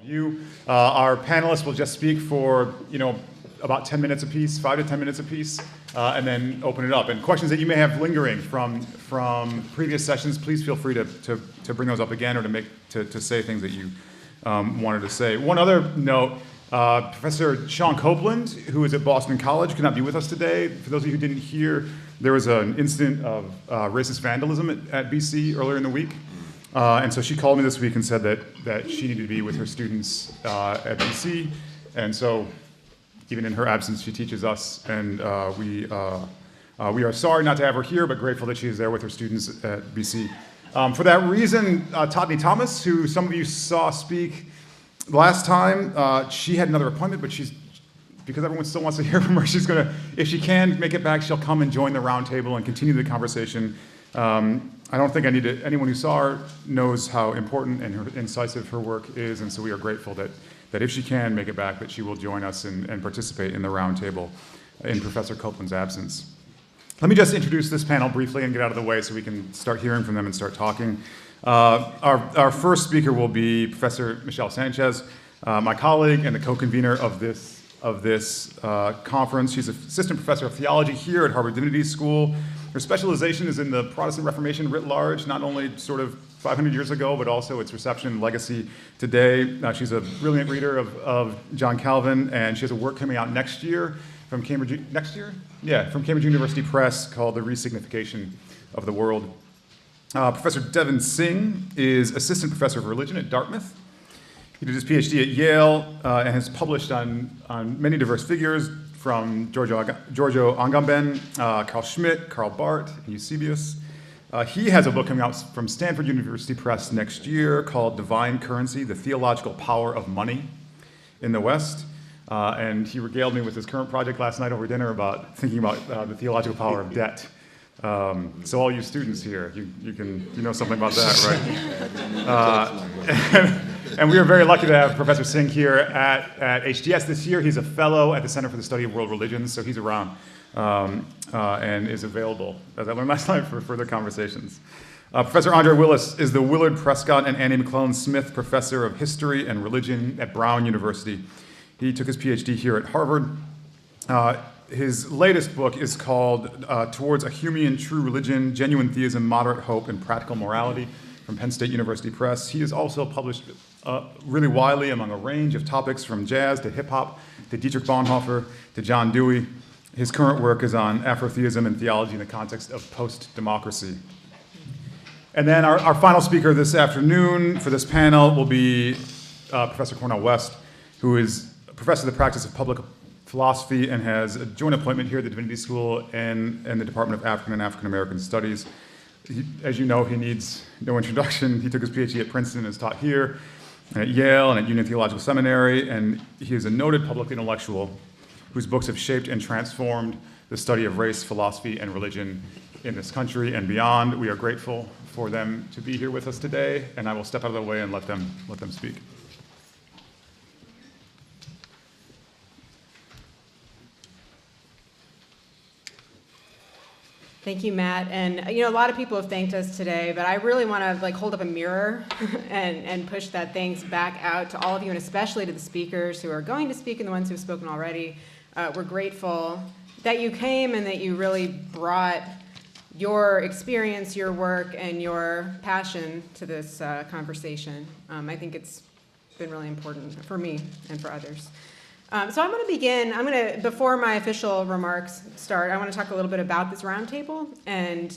you. Our panelists will just speak for, about 10 minutes apiece, 5 to 10 minutes apiece, and then open it up. And questions that you may have lingering from previous sessions, please feel free to bring those up again or to say things that you wanted to say. One other note, Professor Sean Copeland, who is at Boston College, could not be with us today. For those of you who didn't hear, there was an incident of racist vandalism at BC earlier in the week. And so she called me this week and said that she needed to be with her students at BC. And so even in her absence, she teaches us, and we are sorry not to have her here, but grateful that she is there with her students at BC. For that reason, Todney Thomas, who some of you saw speak last time, she had another appointment, but because everyone still wants to hear from her, she's going to, if she can make it back, she'll come and join the roundtable and continue the conversation. I don't think anyone who saw her knows how important and incisive her work is, and so we are grateful that if she can make it back, that she will join us and participate in the roundtable in Professor Copeland's absence. Let me just introduce this panel briefly and get out of the way so we can start hearing from them and start talking. Our first speaker will be Professor Michelle Sanchez, my colleague and the co-convener of this conference. She's assistant professor of theology here at Harvard Divinity School. Her specialization is in the Protestant Reformation writ large, not only sort of 500 years ago, but also its reception and legacy today. She's a brilliant reader of John Calvin, and she has a work coming out next year from Cambridge University Press called The Resignification of the World. Professor Devin Singh is assistant professor of religion at Dartmouth. He did his PhD at Yale and has published on many diverse figures, from Giorgio Agamben, Carl Schmitt, Karl Barth, and Eusebius. He has a book coming out from Stanford University Press next year called Divine Currency, The Theological Power of Money in the West. And he regaled me with his current project last night over dinner about thinking about the theological power of debt. So all you students here, you know something about that, right? And we are very lucky to have Professor Singh here at HTS this year. He's a fellow at the Center for the Study of World Religions, so he's around and is available, as I learned last night, for further conversations. Professor Andre Willis is the Willard Prescott and Annie McClellan Smith Professor of History and Religion at Brown University. He took his PhD here at Harvard. His latest book is called Towards a Humean True Religion, Genuine Theism, Moderate Hope, and Practical Morality from Penn State University Press. He has also published really widely among a range of topics from jazz to hip-hop to Dietrich Bonhoeffer to John Dewey. His current work is on Afrotheism and theology in the context of post-democracy. And then our final speaker this afternoon for this panel will be Professor Cornel West, who is a professor of the practice of public philosophy and has a joint appointment here at the Divinity School and the Department of African and African American Studies. As you know, he needs no introduction. He took his PhD at Princeton and has taught here, and at Yale, and at Union Theological Seminary, and he is a noted public intellectual whose books have shaped and transformed the study of race, philosophy, and religion in this country and beyond. We are grateful for them to be here with us today, and I will step out of the way and let them speak. Thank you, Matt. And a lot of people have thanked us today, but I really want to hold up a mirror and push that thanks back out to all of you, and especially to the speakers who are going to speak and the ones who have spoken already. We're grateful that you came and that you really brought your experience, your work, and your passion to this conversation. I think it's been really important for me and for others. So I'm going to begin. Before my official remarks start, I want to talk a little bit about this roundtable and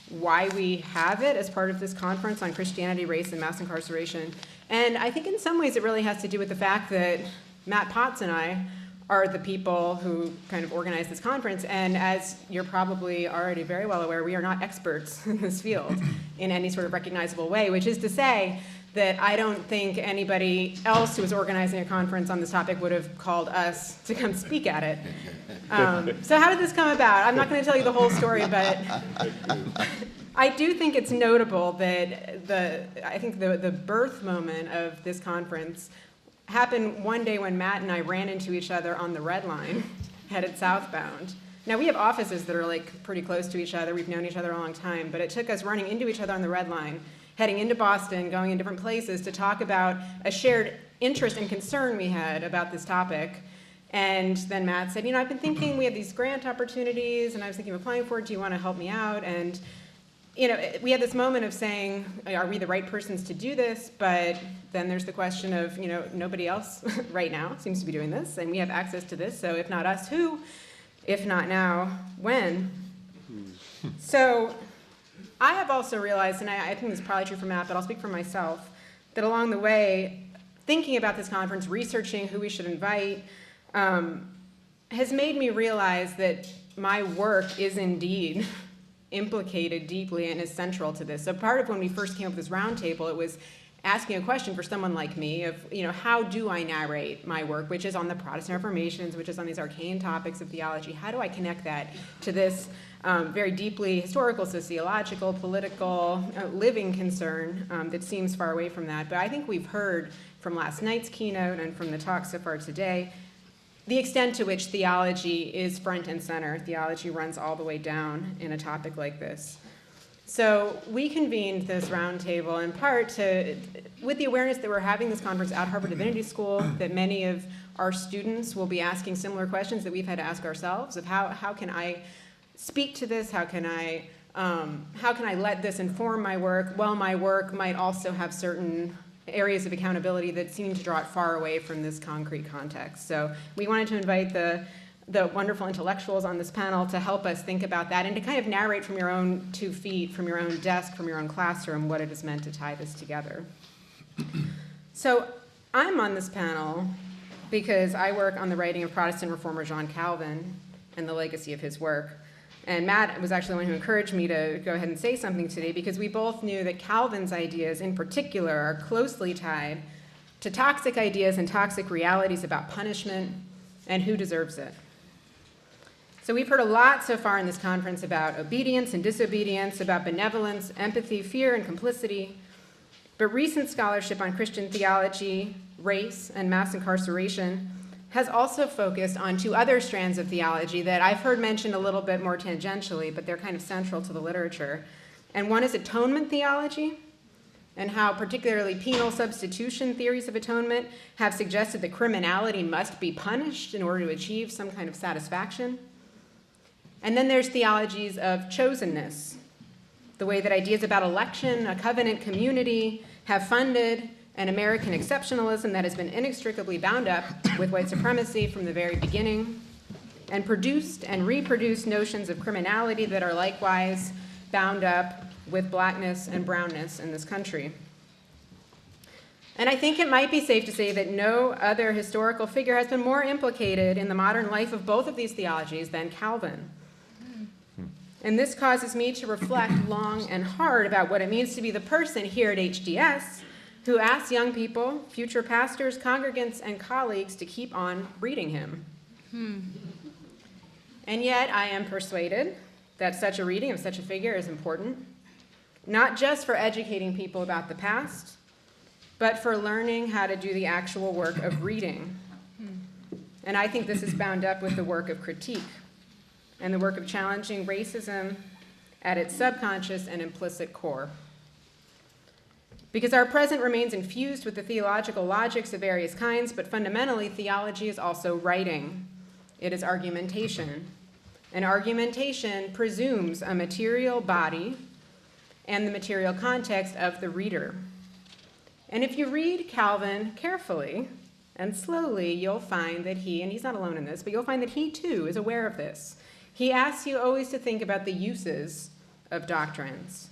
why we have it as part of this conference on Christianity, race, and mass incarceration. And I think in some ways it really has to do with the fact that Matt Potts and I are the people who kind of organize this conference. And as you're probably already very well aware, we are not experts in this field in any sort of recognizable way, which is to say that I don't think anybody else who was organizing a conference on this topic would have called us to come speak at it. So how did this come about? I'm not going to tell you the whole story, but I do think it's notable that the birth moment of this conference happened one day when Matt and I ran into each other on the Red Line, headed southbound. Now, we have offices that are pretty close to each other. We've known each other a long time, but it took us running into each other on the Red Line, heading into Boston, going in different places to talk about a shared interest and concern we had about this topic. And then Matt said, I've been thinking we have these grant opportunities, and I was thinking of applying for it. Do you want to help me out? And we had this moment of saying, are we the right persons to do this? But then there's the question of, nobody else right now seems to be doing this, and we have access to this. So if not us, who? If not now, when? So I have also realized, and I think this is probably true for Matt, but I'll speak for myself, that along the way, thinking about this conference, researching who we should invite, has made me realize that my work is indeed implicated deeply and is central to this. So part of when we first came up with this roundtable, it was asking a question for someone like me of, how do I narrate my work, which is on the Protestant Reformations, which is on these arcane topics of theology? How do I connect that to this very deeply historical, sociological, political, living concern that seems far away from that? But I think we've heard from last night's keynote and from the talk so far today the extent to which theology is front and center. Theology runs all the way down in a topic like this. So we convened this roundtable in part with the awareness that we're having this conference at Harvard Divinity School, that many of our students will be asking similar questions that we've had to ask ourselves of how can I speak to this? How can I let this inform my work? Well, my work might also have certain areas of accountability that seem to draw it far away from this concrete context. So we wanted to invite the wonderful intellectuals on this panel to help us think about that and to kind of narrate from your own 2 feet, from your own desk, from your own classroom, what it is meant to tie this together. So I'm on this panel because I work on the writing of Protestant reformer John Calvin and the legacy of his work. And Matt was actually the one who encouraged me to go ahead and say something today, because we both knew that Calvin's ideas in particular are closely tied to toxic ideas and toxic realities about punishment and who deserves it. So we've heard a lot so far in this conference about obedience and disobedience, about benevolence, empathy, fear, and complicity. But recent scholarship on Christian theology, race, and mass incarceration has also focused on 2 other strands of theology that I've heard mentioned a little bit more tangentially, but they're kind of central to the literature. And one is atonement theology, and how particularly penal substitution theories of atonement have suggested that criminality must be punished in order to achieve some kind of satisfaction. And then there's theologies of chosenness, the way that ideas about election, a covenant community, have funded an American exceptionalism that has been inextricably bound up with white supremacy from the very beginning, and produced and reproduced notions of criminality that are likewise bound up with blackness and brownness in this country. And I think it might be safe to say that no other historical figure has been more implicated in the modern life of both of these theologies than Calvin. And this causes me to reflect long and hard about what it means to be the person here at HDS who asks young people, future pastors, congregants, and colleagues to keep on reading him. And yet I am persuaded that such a reading of such a figure is important, not just for educating people about the past, but for learning how to do the actual work of reading. And I think this is bound up with the work of critique and the work of challenging racism at its subconscious and implicit core. Because our present remains infused with the theological logics of various kinds, but fundamentally, theology is also writing. It is argumentation. And argumentation presumes a material body and the material context of the reader. And if you read Calvin carefully and slowly, you'll find that and he's not alone in this, but you'll find that he too is aware of this. He asks you always to think about the uses of doctrines.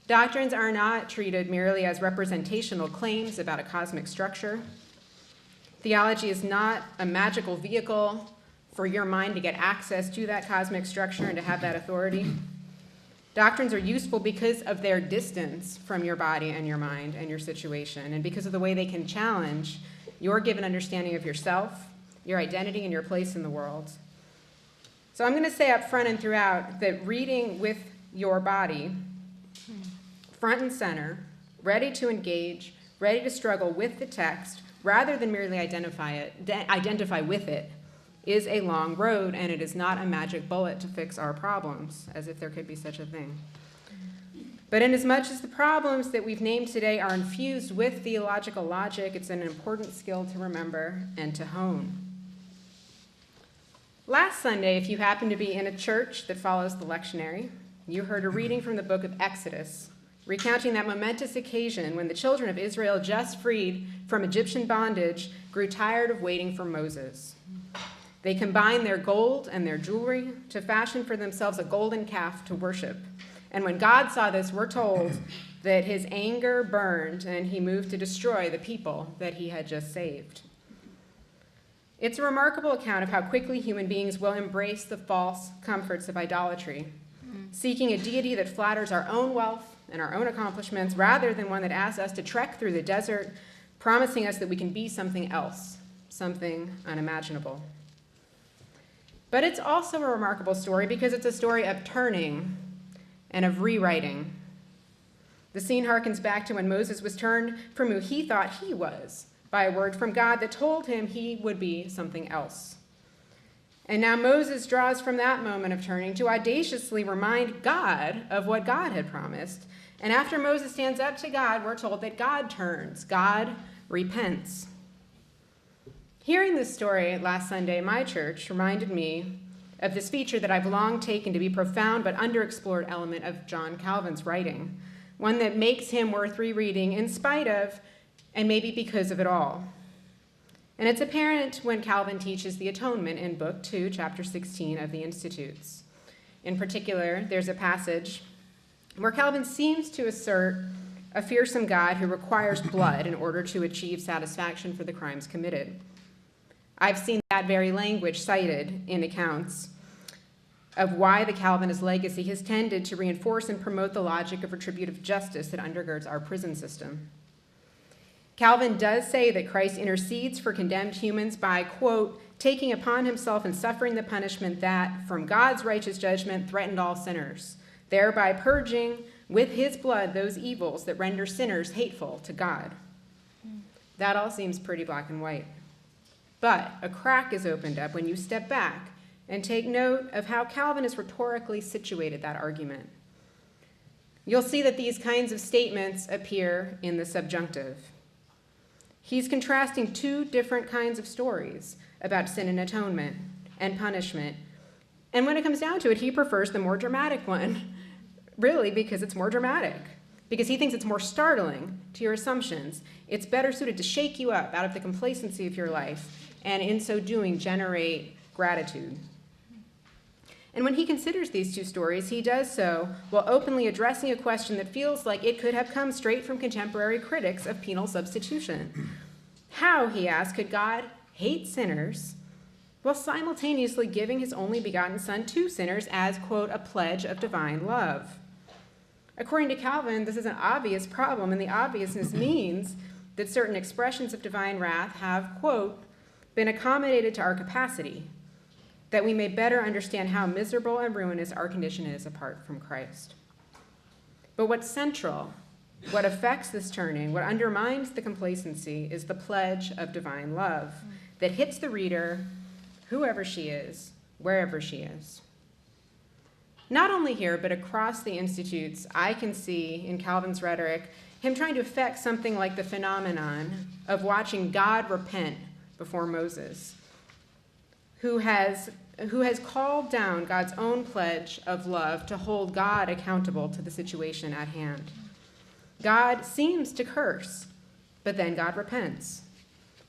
Doctrines are not treated merely as representational claims about a cosmic structure. Theology is not a magical vehicle for your mind to get access to that cosmic structure and to have that authority. Doctrines are useful because of their distance from your body and your mind and your situation, and because of the way they can challenge your given understanding of yourself, your identity, and your place in the world. So I'm going to say up front and throughout that reading with your body, front and center, ready to engage, ready to struggle with the text, rather than merely identify with it, is a long road, and it is not a magic bullet to fix our problems, as if there could be such a thing. But inasmuch as the problems that we've named today are infused with theological logic, it's an important skill to remember and to hone. Last Sunday, if you happen to be in a church that follows the lectionary, you heard a reading from the book of Exodus, recounting that momentous occasion when the children of Israel, just freed from Egyptian bondage, grew tired of waiting for Moses. They combined their gold and their jewelry to fashion for themselves a golden calf to worship. And when God saw this, we're told that his anger burned and he moved to destroy the people that he had just saved. It's a remarkable account of how quickly human beings will embrace the false comforts of idolatry, seeking a deity that flatters our own wealth and our own accomplishments rather than one that asks us to trek through the desert, promising us that we can be something else, something unimaginable. But it's also a remarkable story because it's a story of turning and of rewriting. The scene harkens back to when Moses was turned from who he thought he was by a word from God that told him he would be something else. And now Moses draws from that moment of turning to audaciously remind God of what God had promised. And after Moses stands up to God, we're told that God turns, God repents. Hearing this story last Sunday, my church reminded me of this feature that I've long taken to be a profound but underexplored element of John Calvin's writing, one that makes him worth rereading in spite of and maybe because of it all. And it's apparent when Calvin teaches the atonement in Book 2, Chapter 16 of the Institutes. In particular, there's a passage where Calvin seems to assert a fearsome God who requires blood in order to achieve satisfaction for the crimes committed. I've seen that very language cited in accounts of why the Calvinist legacy has tended to reinforce and promote the logic of retributive justice that undergirds our prison system. Calvin does say that Christ intercedes for condemned humans by, quote, taking upon himself and suffering the punishment that, from God's righteous judgment, threatened all sinners, thereby purging with his blood those evils that render sinners hateful to God. That all seems pretty black and white. But a crack is opened up when you step back and take note of how Calvin has rhetorically situated that argument. You'll see that these kinds of statements appear in the subjunctive. He's contrasting two different kinds of stories about sin and atonement and punishment. And when it comes down to it, he prefers the more dramatic one, really because it's more dramatic, because he thinks it's more startling to your assumptions. It's better suited to shake you up out of the complacency of your life, and in so doing, generate gratitude. And when he considers these two stories, he does so while openly addressing a question that feels like it could have come straight from contemporary critics of penal substitution. How, he asks, could God hate sinners while simultaneously giving his only begotten Son to sinners as, quote, a pledge of divine love? According to Calvin, this is an obvious problem, and the obviousness means that certain expressions of divine wrath have, quote, been accommodated to our capacity, that we may better understand how miserable and ruinous our condition is apart from Christ. But what's central, what affects this turning, what undermines the complacency, is the pledge of divine love that hits the reader, whoever she is, wherever she is. Not only here, but across the Institutes, I can see in Calvin's rhetoric him trying to affect something like the phenomenon of watching God repent before Moses, who has called down God's own pledge of love to hold God accountable to the situation at hand. God seems to curse, but then God repents.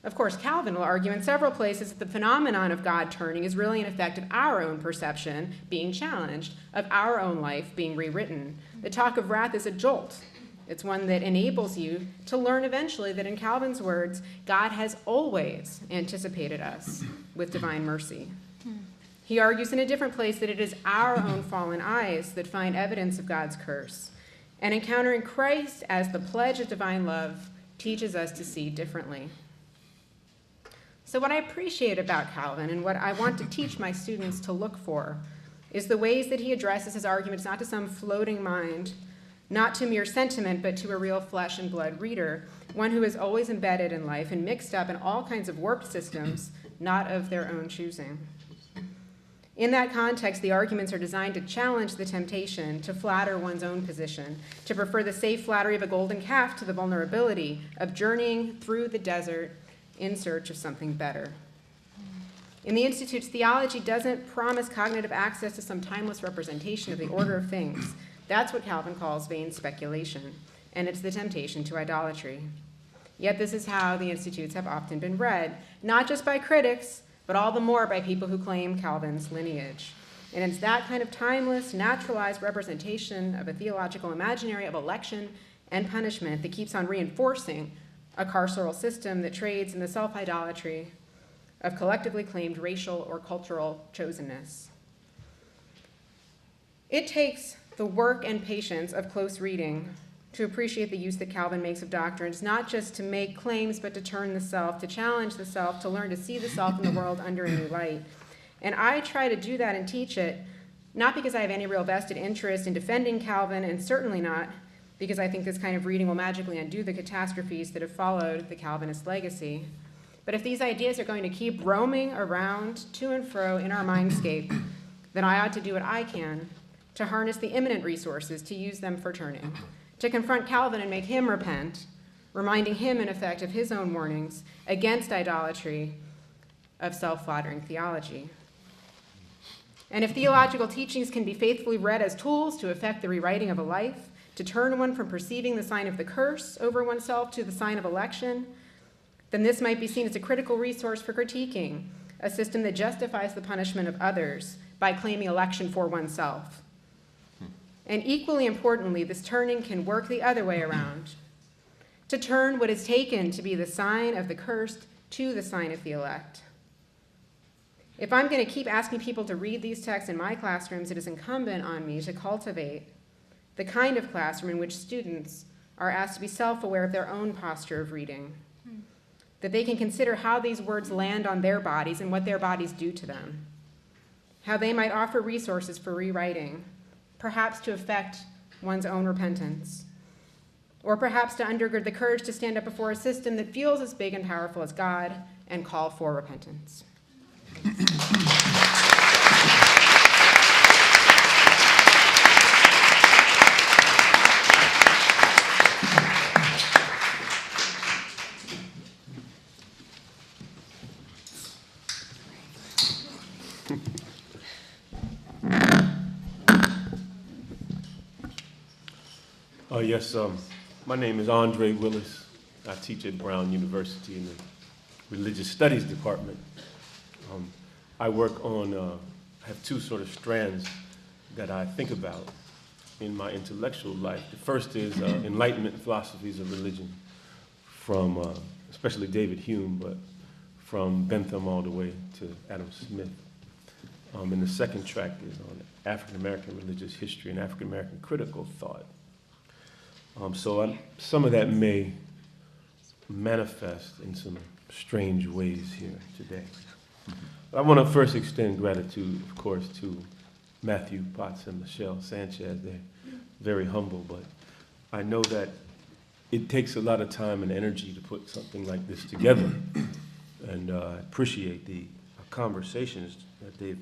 Of course, Calvin will argue in several places that the phenomenon of God turning is really an effect of our own perception being challenged, of our own life being rewritten. The talk of wrath is a jolt. It's one that enables you to learn eventually that, in Calvin's words, God has always anticipated us with divine mercy. He argues in a different place that it is our own fallen eyes that find evidence of God's curse. And encountering Christ as the pledge of divine love teaches us to see differently. So what I appreciate about Calvin and what I want to teach my students to look for is the ways that he addresses his arguments not to some floating mind, not to mere sentiment, but to a real flesh and blood reader, one who is always embedded in life and mixed up in all kinds of warped systems, not of their own choosing. In that context, the arguments are designed to challenge the temptation to flatter one's own position, to prefer the safe flattery of a golden calf to the vulnerability of journeying through the desert in search of something better. And the Institute's theology doesn't promise cognitive access to some timeless representation of the order of things. That's what Calvin calls vain speculation, and it's the temptation to idolatry. Yet this is how the Institutes have often been read, not just by critics, but all the more by people who claim Calvin's lineage. And it's that kind of timeless, naturalized representation of a theological imaginary of election and punishment that keeps on reinforcing a carceral system that trades in the self-idolatry of collectively claimed racial or cultural chosenness. It takes the work and patience of close reading to appreciate the use that Calvin makes of doctrines, not just to make claims, but to turn the self, to challenge the self, to learn to see the self in the world under a new light. And I try to do that and teach it, not because I have any real vested interest in defending Calvin, and certainly not because I think this kind of reading will magically undo the catastrophes that have followed the Calvinist legacy. But if these ideas are going to keep roaming around to and fro in our mindscape, then I ought to do what I can to harness the immanent resources to use them for turning, to confront Calvin and make him repent, reminding him, in effect, of his own warnings against idolatry of self-flattering theology. And if theological teachings can be faithfully read as tools to effect the rewriting of a life, to turn one from perceiving the sign of the curse over oneself to the sign of election, then this might be seen as a critical resource for critiquing a system that justifies the punishment of others by claiming election for oneself. And equally importantly, this turning can work the other way around, to turn what is taken to be the sign of the cursed to the sign of the elect. If I'm going to keep asking people to read these texts in my classrooms, it is incumbent on me to cultivate the kind of classroom in which students are asked to be self-aware of their own posture of reading, that they can consider how these words land on their bodies and what their bodies do to them, how they might offer resources for rewriting, perhaps to effect one's own repentance, or perhaps to undergird the courage to stand up before a system that feels as big and powerful as God and call for repentance. Yes, my name is Andre Willis. I teach at Brown University in the Religious Studies Department. I work on, I have two sort of strands that I think about in my intellectual life. The first is Enlightenment philosophies of religion from especially David Hume, but from Bentham all the way to Adam Smith. And the second track is on African American religious history and African American critical thought. Some of that may manifest in some strange ways here today. But I want to first extend gratitude, of course, to Matthew Potts and Michelle Sanchez. They're very humble, but I know that it takes a lot of time and energy to put something like this together. And I appreciate the conversations that they've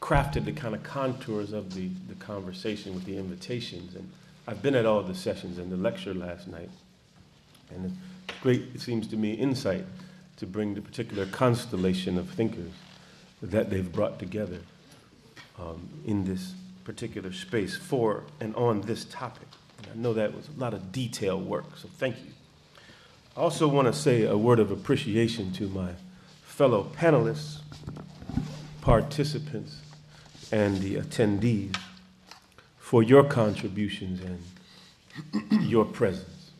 crafted, the kind of contours of the conversation with the invitations. And I've been at all the sessions and the lecture last night, and it's great, it seems to me, insight to bring the particular constellation of thinkers that they've brought together in this particular space for and on this topic. And I know that was a lot of detailed work, so thank you. I also want to say a word of appreciation to my fellow panelists, participants, and the attendees for your contributions and your presence.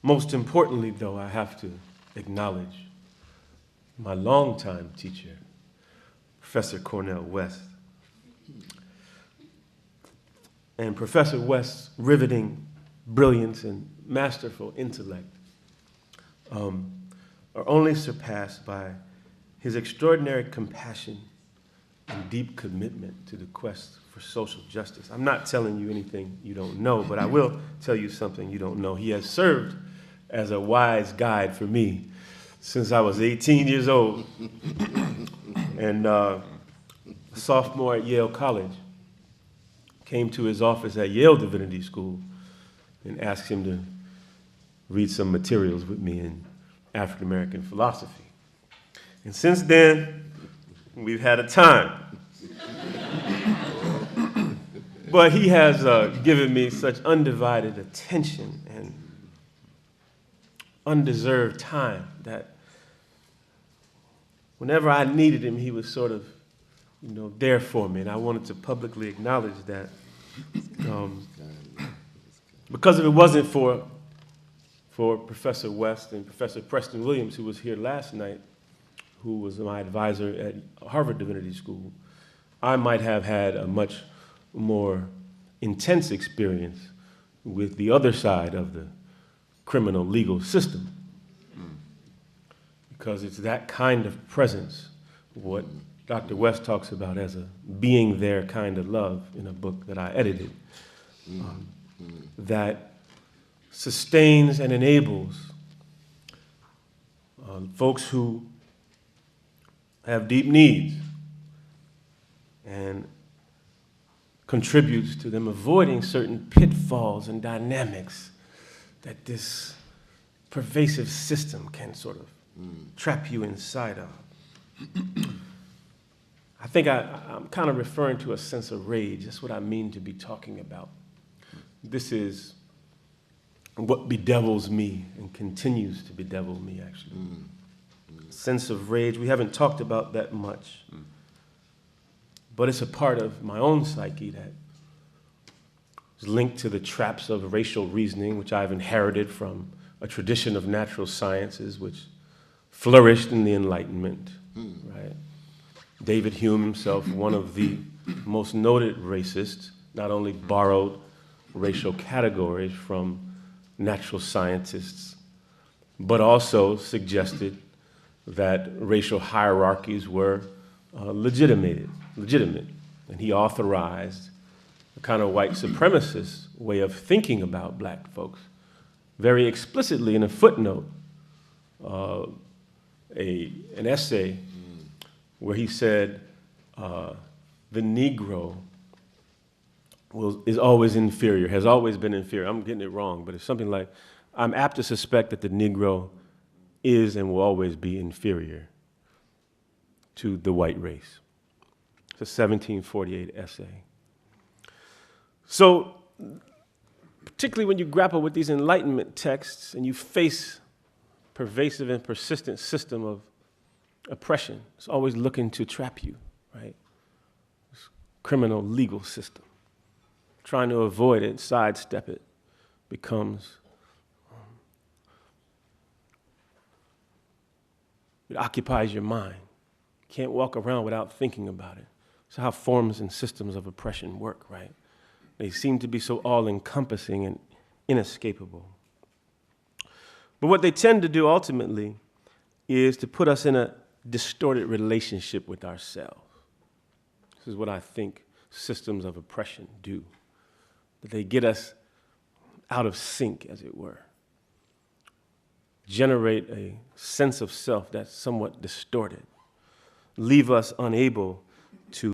Most importantly, though, I have to acknowledge my longtime teacher, Professor Cornel West. And Professor West's riveting brilliance and masterful intellect are only surpassed by his extraordinary compassion and deep commitment to the quest for social justice. I'm not telling you anything you don't know, but I will tell you something you don't know. He has served as a wise guide for me since I was 18 years old. And a sophomore at Yale College came to his office at Yale Divinity School and asked him to read some materials with me in African American philosophy. And since then, we've had a time. But he has given me such undivided attention and undeserved time that whenever I needed him, he was sort of, there for me. And I wanted to publicly acknowledge that. Because if it wasn't for Professor West and Professor Preston Williams, who was here last night, who was my advisor at Harvard Divinity School, I might have had a much more intense experience with the other side of the criminal legal system. Because it's that kind of presence, what Dr. West talks about as a being there kind of love in a book that I edited, that sustains and enables folks who have deep needs and contributes to them avoiding certain pitfalls and dynamics that this pervasive system can sort of trap you inside of. I think I'm kind of referring to a sense of rage. That's what I mean to be talking about. This is what bedevils me and continues to bedevil me, actually. Sense of rage. We haven't talked about that much. But it's a part of my own psyche that is linked to the traps of racial reasoning, which I've inherited from a tradition of natural sciences, which flourished in the Enlightenment, right? David Hume himself, one of the most noted racists, not only borrowed racial categories from natural scientists, but also suggested that racial hierarchies were legitimate. And he authorized a kind of white supremacist way of thinking about black folks very explicitly in a footnote, an essay where he said the Negro is always inferior, has always been inferior. I'm getting it wrong, but it's something like, I'm apt to suspect that the Negro is and will always be inferior to the white race. It's a 1748 essay. So, particularly when you grapple with these Enlightenment texts and you face pervasive and persistent system of oppression, it's always looking to trap you, right? This criminal legal system. Trying to avoid it, sidestep it, becomes, it occupies your mind. You can't walk around without thinking about it. It's how forms and systems of oppression work, right? They seem to be so all-encompassing and inescapable. But what they tend to do ultimately is to put us in a distorted relationship with ourselves. This is what I think systems of oppression do. That they get us out of sync, as it were. Generate a sense of self that's somewhat distorted. Leave us unable to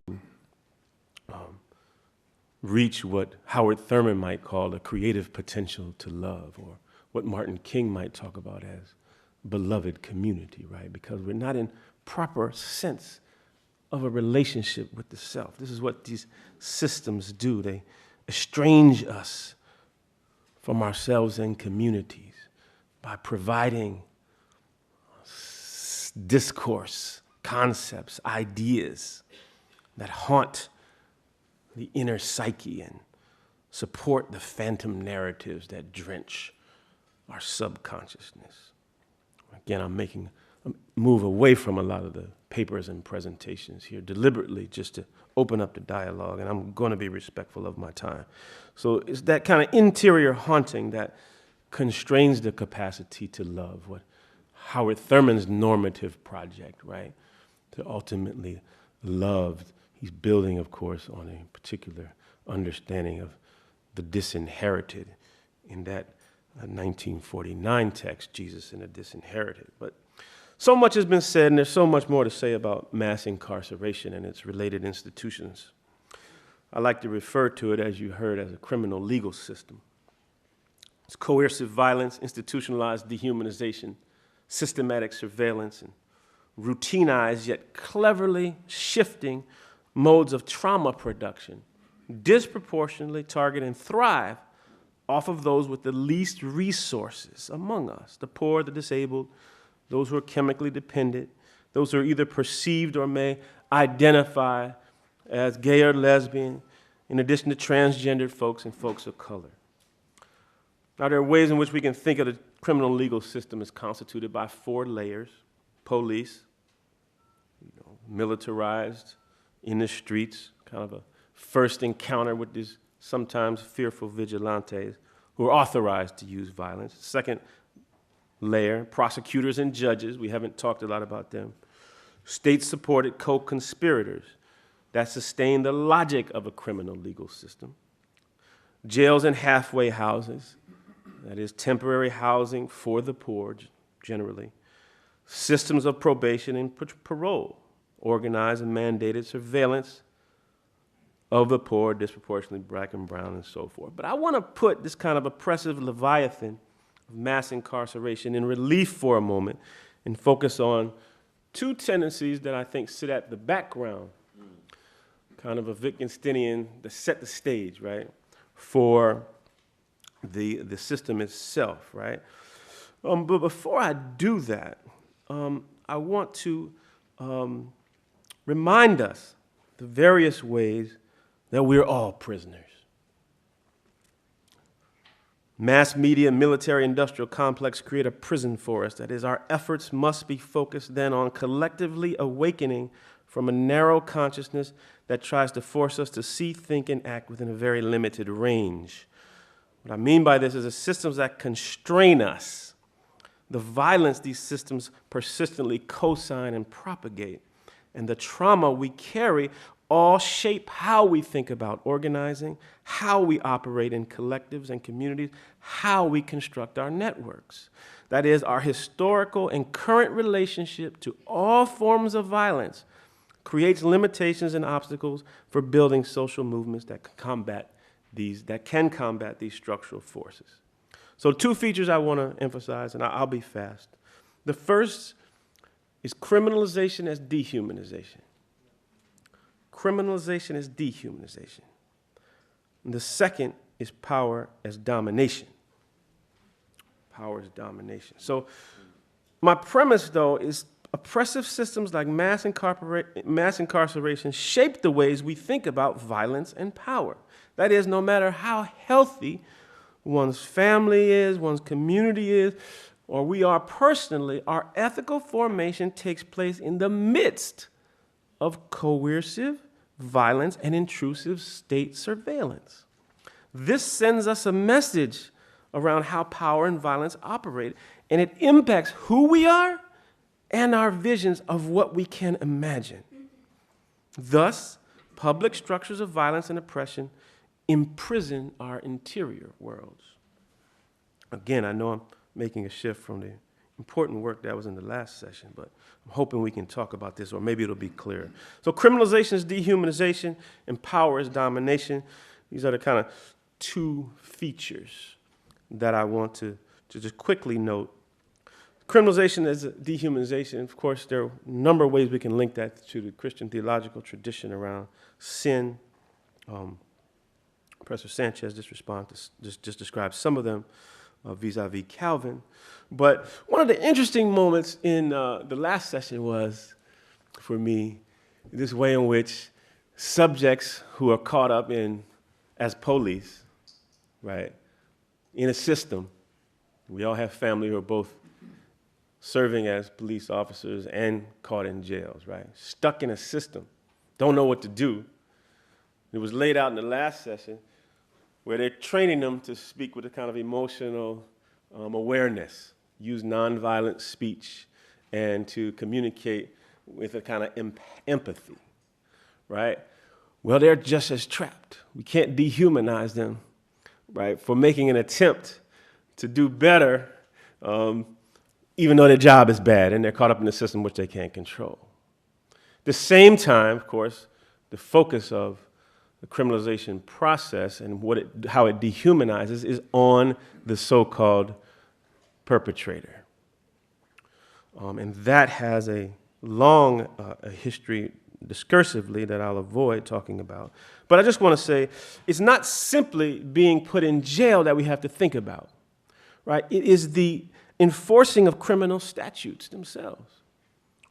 reach what Howard Thurman might call a creative potential to love, or what Martin King might talk about as beloved community, right? Because we're not in proper sense of a relationship with the self. This is what these systems do. They estrange us from ourselves and communities by providing discourse, concepts, ideas that haunt the inner psyche and support the phantom narratives that drench our subconsciousness. Again, I'm making a move away from a lot of the papers and presentations here deliberately just to open up the dialogue, and I'm going to be respectful of my time. So it's that kind of interior haunting that constrains the capacity to love, what Howard Thurman's normative project, right, to ultimately love. He's building, of course, on a particular understanding of the disinherited in that 1949 text, Jesus and the Disinherited. But So much has been said, and there's so much more to say about mass incarceration and its related institutions. I like to refer to it, as you heard, as a criminal legal system. It's coercive violence, institutionalized dehumanization, systematic surveillance, and routinized yet cleverly shifting modes of trauma production disproportionately target and thrive off of those with the least resources among us, the poor, the disabled, those who are chemically dependent, those who are either perceived or may identify as gay or lesbian, in addition to transgendered folks and folks of color. Now, there are ways in which we can think of the criminal legal system as constituted by 4 layers: police, militarized, in the streets, kind of a first encounter with these sometimes fearful vigilantes who are authorized to use violence. Second layer, prosecutors and judges. We haven't talked a lot about them. State-supported co-conspirators that sustain the logic of a criminal legal system. Jails and halfway houses, that is temporary housing for the poor, generally. Systems of probation and parole, organized and mandated surveillance of the poor, disproportionately black and brown, and so forth. But I want to put this kind of oppressive leviathan of mass incarceration in relief for a moment and focus on 2 tendencies that I think sit at the background, kind of a Wittgensteinian, to set the stage, right, for the system itself, right? But before I do that, I want to remind us the various ways that we're all prisoners. Mass media, military, industrial complex create a prison for us. That is, our efforts must be focused then on collectively awakening from a narrow consciousness that tries to force us to see, think, and act within a very limited range. What I mean by this is the systems that constrain us, the violence these systems persistently co-sign and propagate, and the trauma we carry all shape how we think about organizing, how we operate in collectives and communities, how we construct our networks. That is, our historical and current relationship to all forms of violence creates limitations and obstacles for building social movements that can combat these structural forces. So 2 features I want to emphasize, and I'll be fast. The first is criminalization as dehumanization. Criminalization as dehumanization. And the second is power as domination. Power as domination. So my premise, though, is oppressive systems like mass incarceration shape the ways we think about violence and power. That is, no matter how healthy one's family is, one's community is, or we are personally, our ethical formation takes place in the midst of coercive violence and intrusive state surveillance. This sends us a message around how power and violence operate, and it impacts who we are and our visions of what we can imagine. Thus, public structures of violence and oppression imprison our interior worlds. Again, I know I'm making a shift from the important work that was in the last session, but I'm hoping we can talk about this, or maybe it'll be clearer. So criminalization is dehumanization, and power is domination. These are the kind of 2 features that I want to just quickly note. Criminalization is dehumanization. Of course, there are a number of ways we can link that to the Christian theological tradition around sin. Professor Sanchez just described some of them vis-a-vis Calvin. But one of the interesting moments in the last session was, for me, this way in which subjects who are caught up in, as police, right, in a system, we all have family who are both serving as police officers and caught in jails, right, stuck in a system, don't know what to do. It was laid out in the last session where they're training them to speak with a kind of emotional awareness, use nonviolent speech, and to communicate with a kind of empathy, right? Well, they're just as trapped. We can't dehumanize them, right, for making an attempt to do better even though their job is bad and they're caught up in a system which they can't control. At the same time, of course, the focus of the criminalization process and how it dehumanizes is on the so-called perpetrator. And that has a long history discursively that I'll avoid talking about. But I just want to say it's not simply being put in jail that we have to think about, right? It is the enforcing of criminal statutes themselves,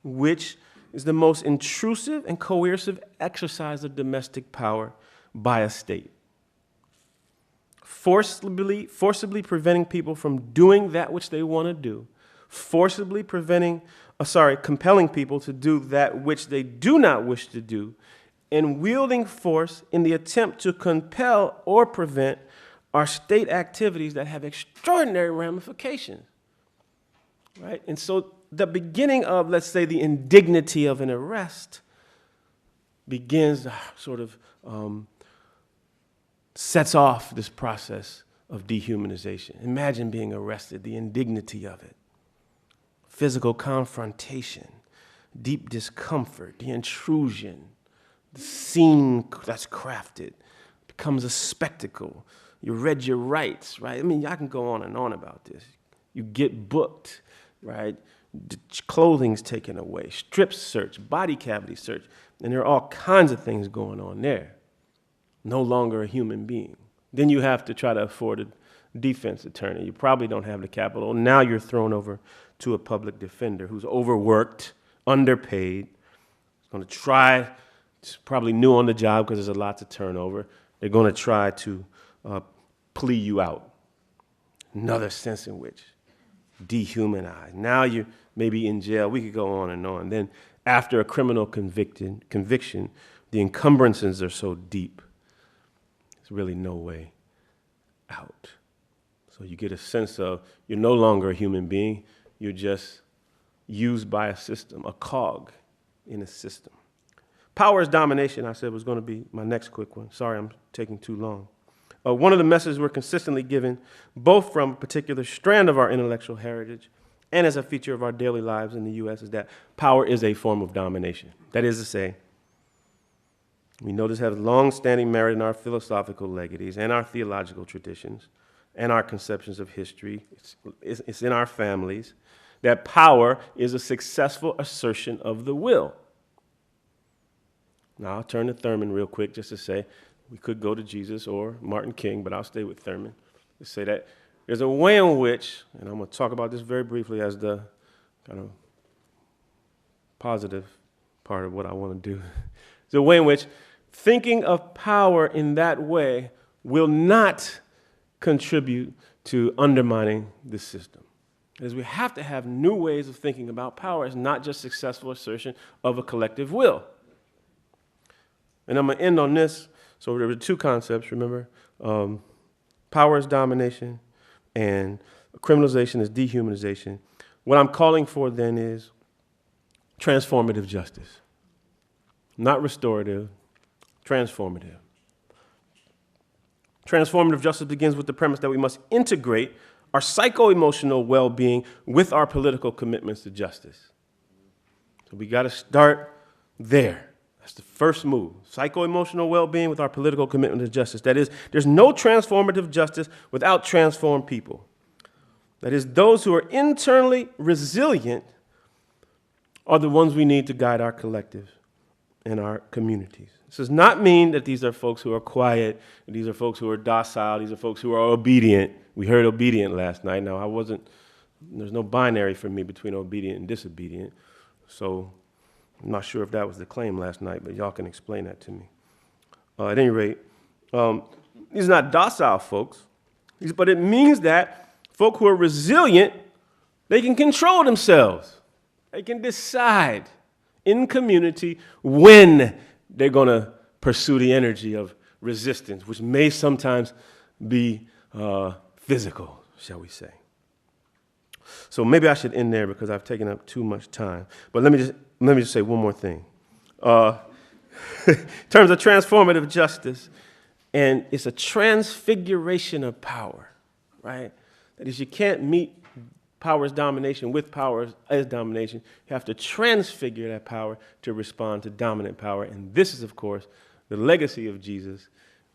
which is the most intrusive and coercive exercise of domestic power by a state. Forcibly preventing people from doing that which they want to do, compelling people to do that which they do not wish to do, and wielding force in the attempt to compel or prevent are state activities that have extraordinary ramifications, right? And so the beginning of, let's say, the indignity of an arrest begins sort of sets off this process of dehumanization. Imagine being arrested, the indignity of it. Physical confrontation, deep discomfort, the intrusion, the scene that's crafted becomes a spectacle. You read your rights, right? I mean, I can go on and on about this. You get booked, right? The clothing's taken away, strip search, body cavity search, and there are all kinds of things going on there. No longer a human being. Then you have to try to afford a defense attorney. You probably don't have the capital. Now you're thrown over to a public defender who's overworked, underpaid, is going to try, probably new on the job because there's a lot of turnover. They're going to try to plea you out. Another sense in which dehumanize. Now you're maybe in jail. We could go on and on. Then after a criminal conviction, the encumbrances are so deep, there's really no way out. So you get a sense of you're no longer a human being. You're just used by a system, a cog in a system. Power is domination, I said, was going to be my next quick one. Sorry, I'm taking too long. One of the messages we're consistently given, both from a particular strand of our intellectual heritage and as a feature of our daily lives in the U.S., is that power is a form of domination. That is to say, we know this has long-standing merit in our philosophical legacies and our theological traditions and our conceptions of history. It's in our families that power is a successful assertion of the will. Now, I'll turn to Thurman real quick just to say, we could go to Jesus or Martin King, but I'll stay with Thurman to say that there's a way in which, and I'm going to talk about this very briefly as the kind of positive part of what I want to do. There's a way in which thinking of power in that way will not contribute to undermining the system. Because we have to have new ways of thinking about power as not just successful assertion of a collective will. And I'm going to end on this. So there were two concepts, remember? Power is domination and criminalization is dehumanization. What I'm calling for then is transformative justice. Not restorative, transformative. Transformative justice begins with the premise that we must integrate our psycho-emotional well-being with our political commitments to justice. So we got to start there. That's the first move. Psycho-emotional well-being with our political commitment to justice. That is, there's no transformative justice without transformed people. That is, those who are internally resilient are the ones we need to guide our collectives and our communities. This does not mean that these are folks who are quiet, these are folks who are docile, these are folks who are obedient. We heard obedient last night. Now, there's no binary for me between obedient and disobedient. So I'm not sure if that was the claim last night, but y'all can explain that to me. At any rate, these are not docile folks, but it means that folk who are resilient, they can control themselves. They can decide in community when they're going to pursue the energy of resistance, which may sometimes be physical, shall we say. So maybe I should end there because I've taken up too much time. But let me just say one more thing. In terms of transformative justice, and it's a transfiguration of power, right? That is, you can't meet Power is domination. With power is domination. You have to transfigure that power to respond to dominant power. And this is, of course, the legacy of Jesus.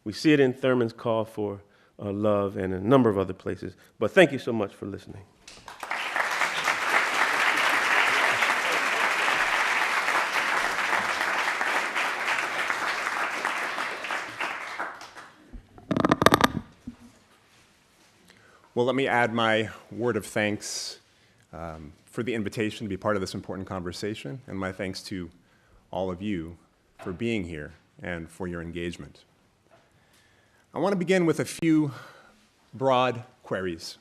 We see it in Thurman's call for love and a number of other places. But thank you so much for listening. Well, let me add my word of thanks for the invitation to be part of this important conversation, and my thanks to all of you for being here and for your engagement. I want to begin with a few broad queries.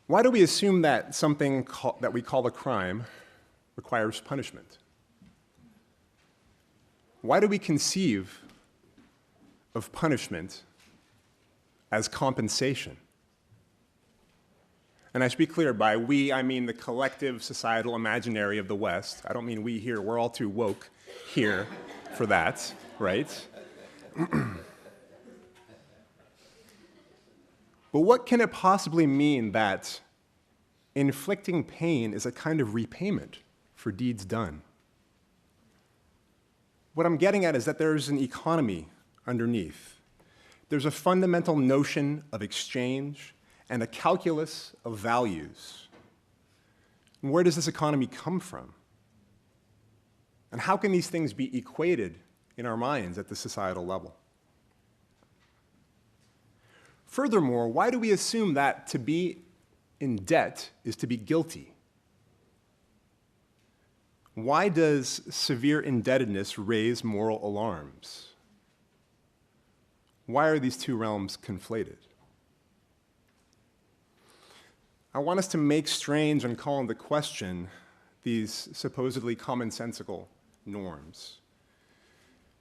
Why do we assume that something that we call a crime requires punishment? Why do we conceive of punishment as compensation? And I should be clear, by we, I mean the collective societal imaginary of the West. I don't mean we here, we're all too woke here for that, right? But what can it possibly mean that inflicting pain is a kind of repayment for deeds done? What I'm getting at is that there's an economy underneath. There's a fundamental notion of exchange and a calculus of values. And where does this economy come from? And how can these things be equated in our minds at the societal level? Furthermore, why do we assume that to be in debt is to be guilty? Why does severe indebtedness raise moral alarms? Why are these two realms conflated? I want us to make strange and call into question these supposedly commonsensical norms.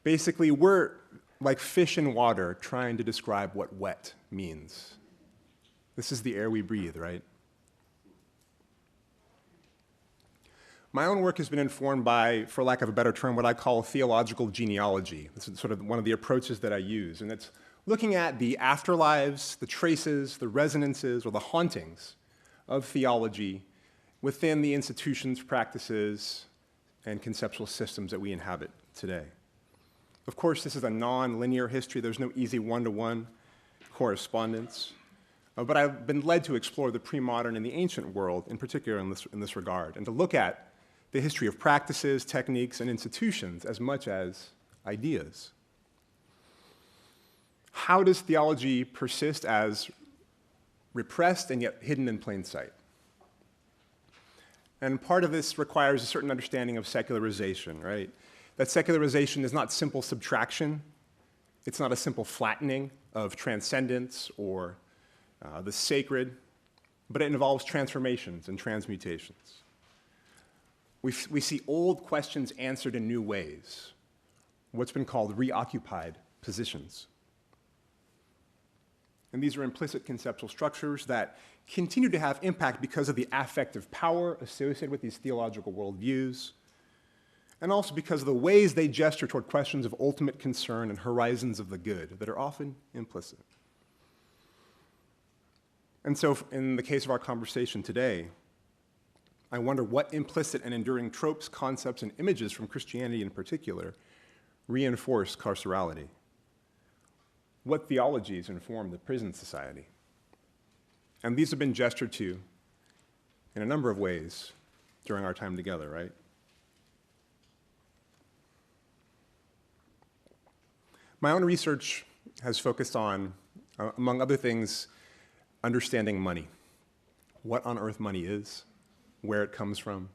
Basically, we're like fish in water trying to describe what wet means. This is the air we breathe, right? My own work has been informed by, for lack of a better term, what I call theological genealogy. This is sort of one of the approaches that I use, and it's looking at the afterlives, the traces, the resonances, or the hauntings of theology within the institutions, practices, and conceptual systems that we inhabit today. Of course, this is a non-linear history. There's no easy one-to-one correspondence. But I've been led to explore the pre-modern and the ancient world, in particular in this regard, and to look at the history of practices, techniques, and institutions as much as ideas. How does theology persist as repressed and yet hidden in plain sight? And part of this requires a certain understanding of secularization, right? That secularization is not simple subtraction. It's not a simple flattening of transcendence or the sacred, but it involves transformations and transmutations. We see old questions answered in new ways, what's been called reoccupied positions. And these are implicit conceptual structures that continue to have impact because of the affective power associated with these theological worldviews, and also because of the ways they gesture toward questions of ultimate concern and horizons of the good that are often implicit. And so in the case of our conversation today, I wonder what implicit and enduring tropes, concepts, and images from Christianity in particular reinforce carcerality. What theologies inform the prison society? And these have been gestured to in a number of ways during our time together, right? My own research has focused on, among other things, understanding money. What on earth money is, where it comes from.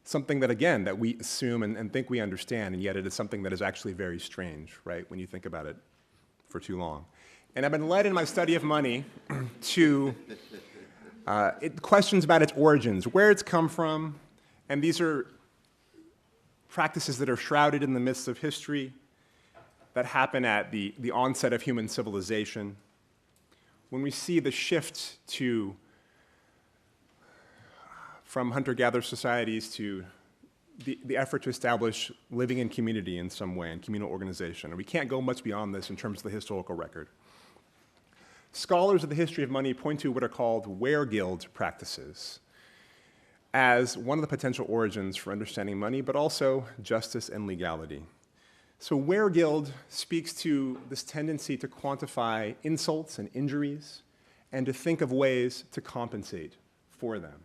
Something that, again, that we assume and think we understand, and yet it is something that is actually very strange, right, when you think about it for too long. And I've been led in my study of money to questions about its origins, where it's come from, and these are practices that are shrouded in the midst of history, that happen at the onset of human civilization. When we see the shift from hunter-gatherer societies to the effort to establish living in community in some way, and communal organization. And we can't go much beyond this in terms of the historical record. scholars of the history of money point to what are called weregild practices as one of the potential origins for understanding money, but also justice and legality. So weregild speaks to this tendency to quantify insults and injuries and to think of ways to compensate for them.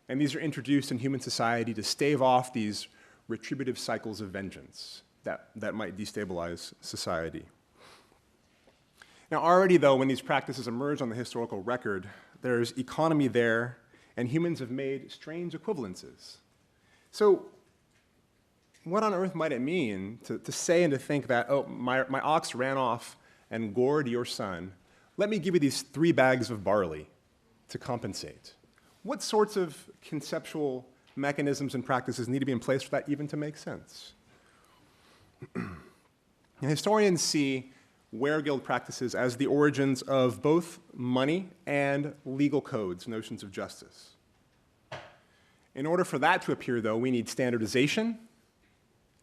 And these are introduced in human society to stave off these retributive cycles of vengeance that might destabilize society. Now, already, though, when these practices emerge on the historical record, there's economy there, and humans have made strange equivalences. So what on earth might it mean to say and to think that, oh, my ox ran off and gored your son. Let me give you these 3 bags of barley to compensate. What sorts of conceptual mechanisms and practices need to be in place for that even to make sense? And historians see weregild practices as the origins of both money and legal codes, notions of justice. In order for that to appear, though, we need standardization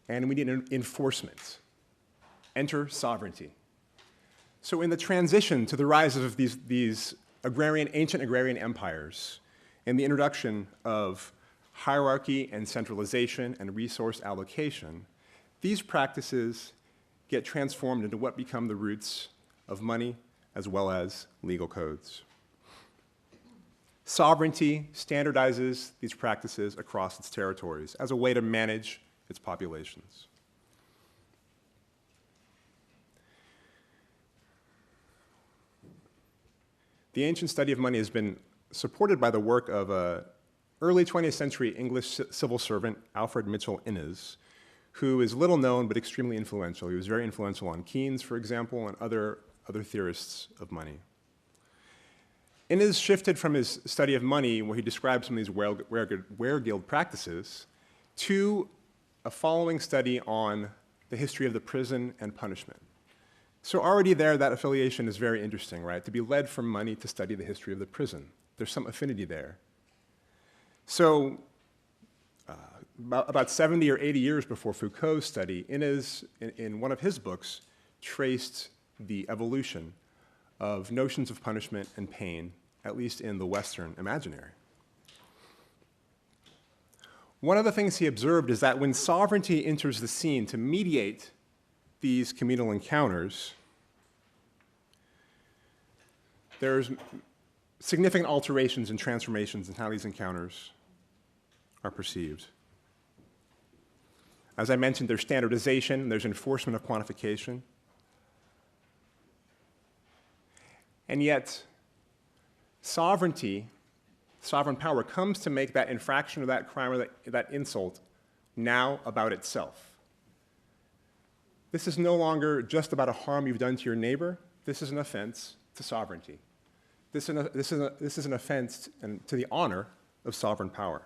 and we need enforcement. Enter sovereignty. So in the transition to the rise of these ancient agrarian empires and the introduction of hierarchy and centralization and resource allocation, these practices get transformed into what become the roots of money as well as legal codes. Sovereignty standardizes these practices across its territories as a way to manage its populations. The ancient study of money has been supported by the work of an early 20th century English civil servant, Alfred Mitchell Innes, who is little known but extremely influential. He was very influential on Keynes, for example, and other theorists of money. Innes shifted from his study of money, where he described some of these weregild practices, to a following study on the history of the prison and punishment. So already there, that affiliation is very interesting, right? To be led from money to study the history of the prison. There's some affinity there. So about 70 or 80 years before Foucault's study, Innes, in one of his books, traced the evolution of notions of punishment and pain, at least in the Western imaginary. One of the things he observed is that when sovereignty enters the scene to mediate these communal encounters, there's significant alterations and transformations in how these encounters are perceived. As I mentioned, there's standardization, there's enforcement of quantification. And yet, sovereign power comes to make that infraction or that crime or that insult now about itself. This is no longer just about a harm you've done to your neighbor. This is an offense to sovereignty. This is an offense to the honor of sovereign power.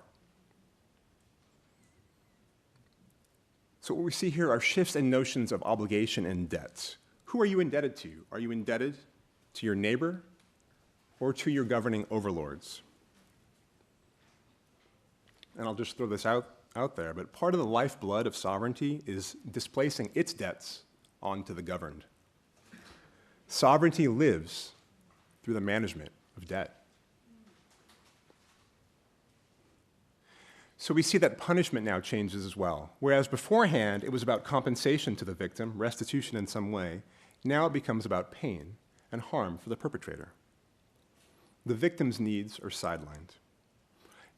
So what we see here are shifts in notions of obligation and debt. Who are you indebted to? Are you indebted to your neighbor or to your governing overlords? And I'll just throw this out there, but part of the lifeblood of sovereignty is displacing its debts onto the governed. Sovereignty lives through the management of debt. So we see that punishment now changes as well. Whereas beforehand it was about compensation to the victim, restitution in some way, now it becomes about pain and harm for the perpetrator. The victim's needs are sidelined.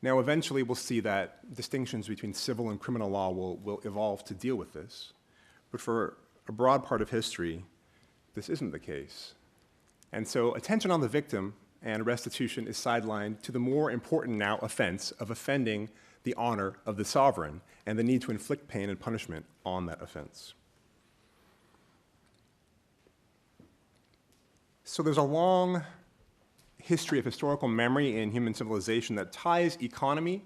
Now eventually we'll see that distinctions between civil and criminal law will evolve to deal with this. But for a broad part of history, this isn't the case. And so attention on the victim and restitution is sidelined to the more important now offense of offending the honor of the sovereign and the need to inflict pain and punishment on that offense. So there's a long history of historical memory in human civilization that ties economy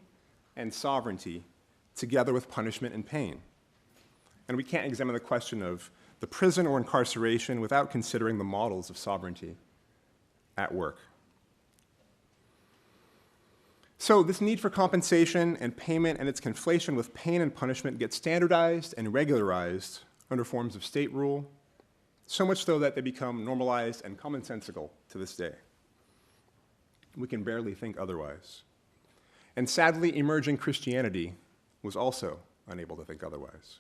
and sovereignty together with punishment and pain. And we can't examine the question of the prison or incarceration without considering the models of sovereignty at work. So this need for compensation and payment and its conflation with pain and punishment gets standardized and regularized under forms of state rule, so much so that they become normalized and commonsensical to this day. We can barely think otherwise. And sadly, emerging Christianity was also unable to think otherwise.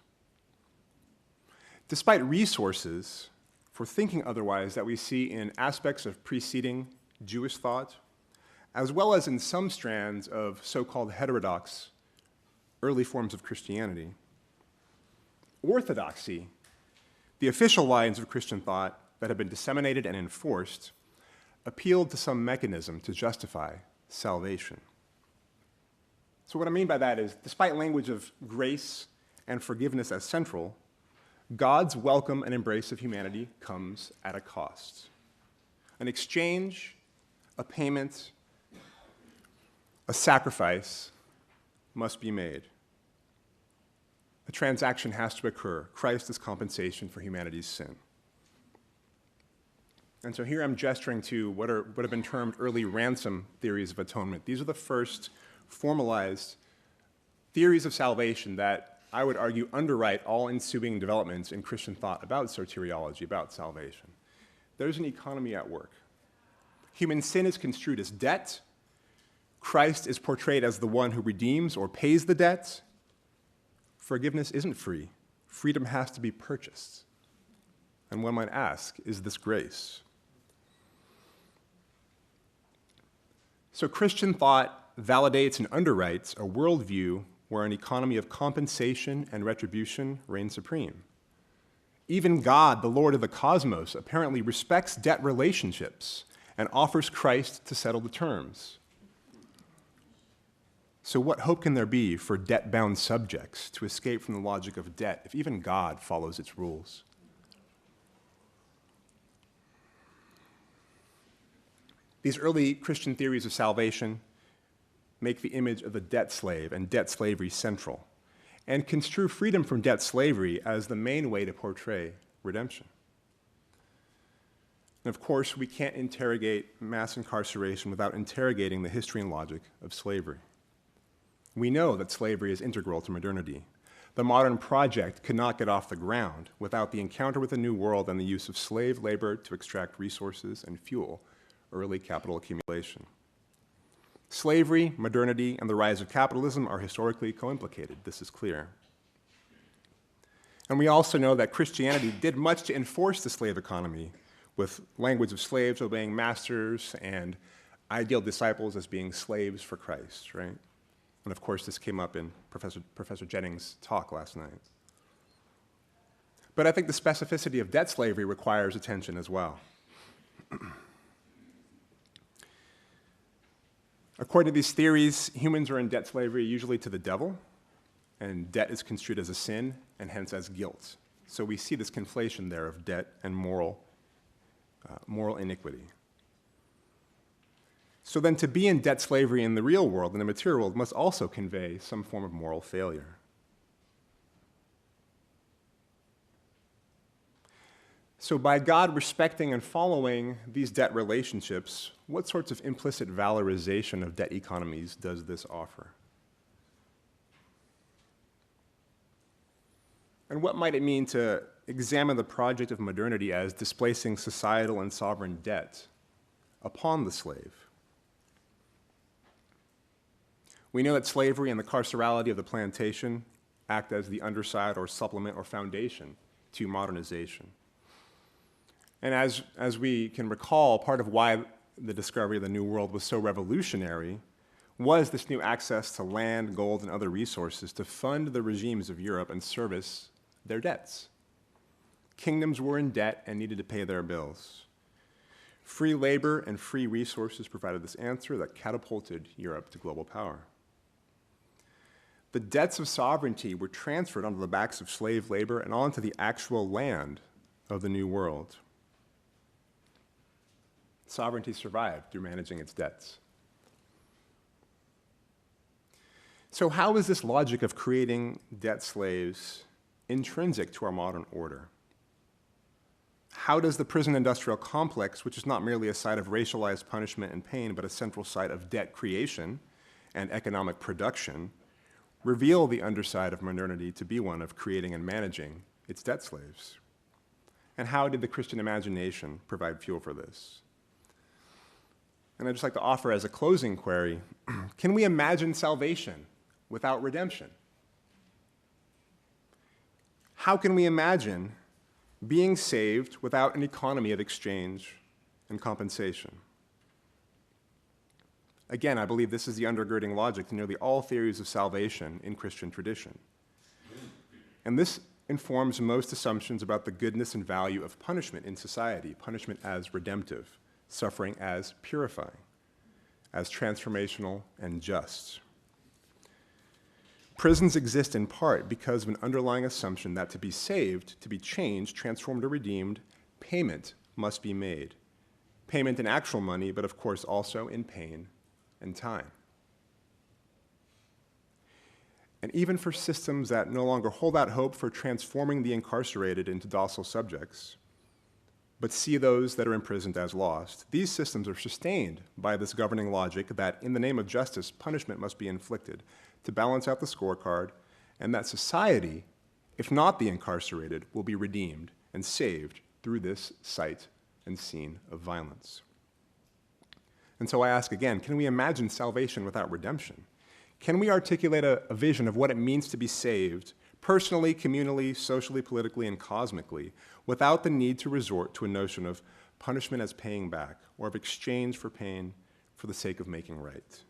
Despite resources for thinking otherwise that we see in aspects of preceding Jewish thought, as well as in some strands of so-called heterodox early forms of Christianity, orthodoxy, the official lines of Christian thought that have been disseminated and enforced, appealed to some mechanism to justify salvation. So what I mean by that is, despite language of grace and forgiveness as central, God's welcome and embrace of humanity comes at a cost. An exchange, a payment, a sacrifice must be made. A transaction has to occur. Christ is compensation for humanity's sin. And so here I'm gesturing to what have been termed early ransom theories of atonement. These are the first formalized theories of salvation that I would argue underwrite all ensuing developments in Christian thought about soteriology, about salvation. There's an economy at work. Human sin is construed as debt. Christ is portrayed as the one who redeems or pays the debt. Forgiveness isn't free. Freedom has to be purchased. And one might ask, is this grace? So Christian thought validates and underwrites a worldview where an economy of compensation and retribution reigns supreme. Even God, the Lord of the cosmos, apparently respects debt relationships and offers Christ to settle the terms. So what hope can there be for debt-bound subjects to escape from the logic of debt if even God follows its rules? These early Christian theories of salvation make the image of the debt slave and debt slavery central, and construe freedom from debt slavery as the main way to portray redemption. And of course, we can't interrogate mass incarceration without interrogating the history and logic of slavery. We know that slavery is integral to modernity. The modern project could not get off the ground without the encounter with the New World and the use of slave labor to extract resources and fuel early capital accumulation. Slavery, modernity, and the rise of capitalism are historically co-implicated. This is clear. And we also know that Christianity did much to enforce the slave economy, with language of slaves obeying masters and ideal disciples as being slaves for Christ, right? And of course, this came up in Professor Jennings' talk last night. But I think the specificity of debt slavery requires attention as well. According to these theories, humans are in debt slavery usually to the devil, and debt is construed as a sin and hence as guilt. So we see this conflation there of debt and moral iniquity. So then to be in debt slavery in the real world, in the material world, must also convey some form of moral failure. So by God respecting and following these debt relationships, what sorts of implicit valorization of debt economies does this offer? And what might it mean to examine the project of modernity as displacing societal and sovereign debt upon the slave? We know that slavery and the carcerality of the plantation act as the underside or supplement or foundation to modernization. And as we can recall, part of why the discovery of the New World was so revolutionary was this new access to land, gold, and other resources to fund the regimes of Europe and service their debts. Kingdoms were in debt and needed to pay their bills. Free labor and free resources provided this answer that catapulted Europe to global power. The debts of sovereignty were transferred onto the backs of slave labor and onto the actual land of the New World. Sovereignty survived through managing its debts. So how is this logic of creating debt slaves intrinsic to our modern order? How does the prison industrial complex, which is not merely a site of racialized punishment and pain, but a central site of debt creation and economic production, reveal the underside of modernity to be one of creating and managing its debt slaves? And how did the Christian imagination provide fuel for this? And I'd just like to offer as a closing query, can we imagine salvation without redemption? How can we imagine being saved without an economy of exchange and compensation? Again, I believe this is the undergirding logic to nearly all theories of salvation in Christian tradition. And this informs most assumptions about the goodness and value of punishment in society, punishment as redemptive, suffering as purifying, as transformational and just. Prisons exist in part because of an underlying assumption that to be saved, to be changed, transformed, or redeemed, payment must be made. Payment in actual money, but of course also in pain and time. And even for systems that no longer hold out hope for transforming the incarcerated into docile subjects, but see those that are imprisoned as lost, these systems are sustained by this governing logic that in the name of justice, punishment must be inflicted to balance out the scorecard, and that society, if not the incarcerated, will be redeemed and saved through this sight and scene of violence. And so I ask again, can we imagine salvation without redemption? Can we articulate a vision of what it means to be saved, personally, communally, socially, politically, and cosmically, without the need to resort to a notion of punishment as paying back, or of exchange for pain for the sake of making right?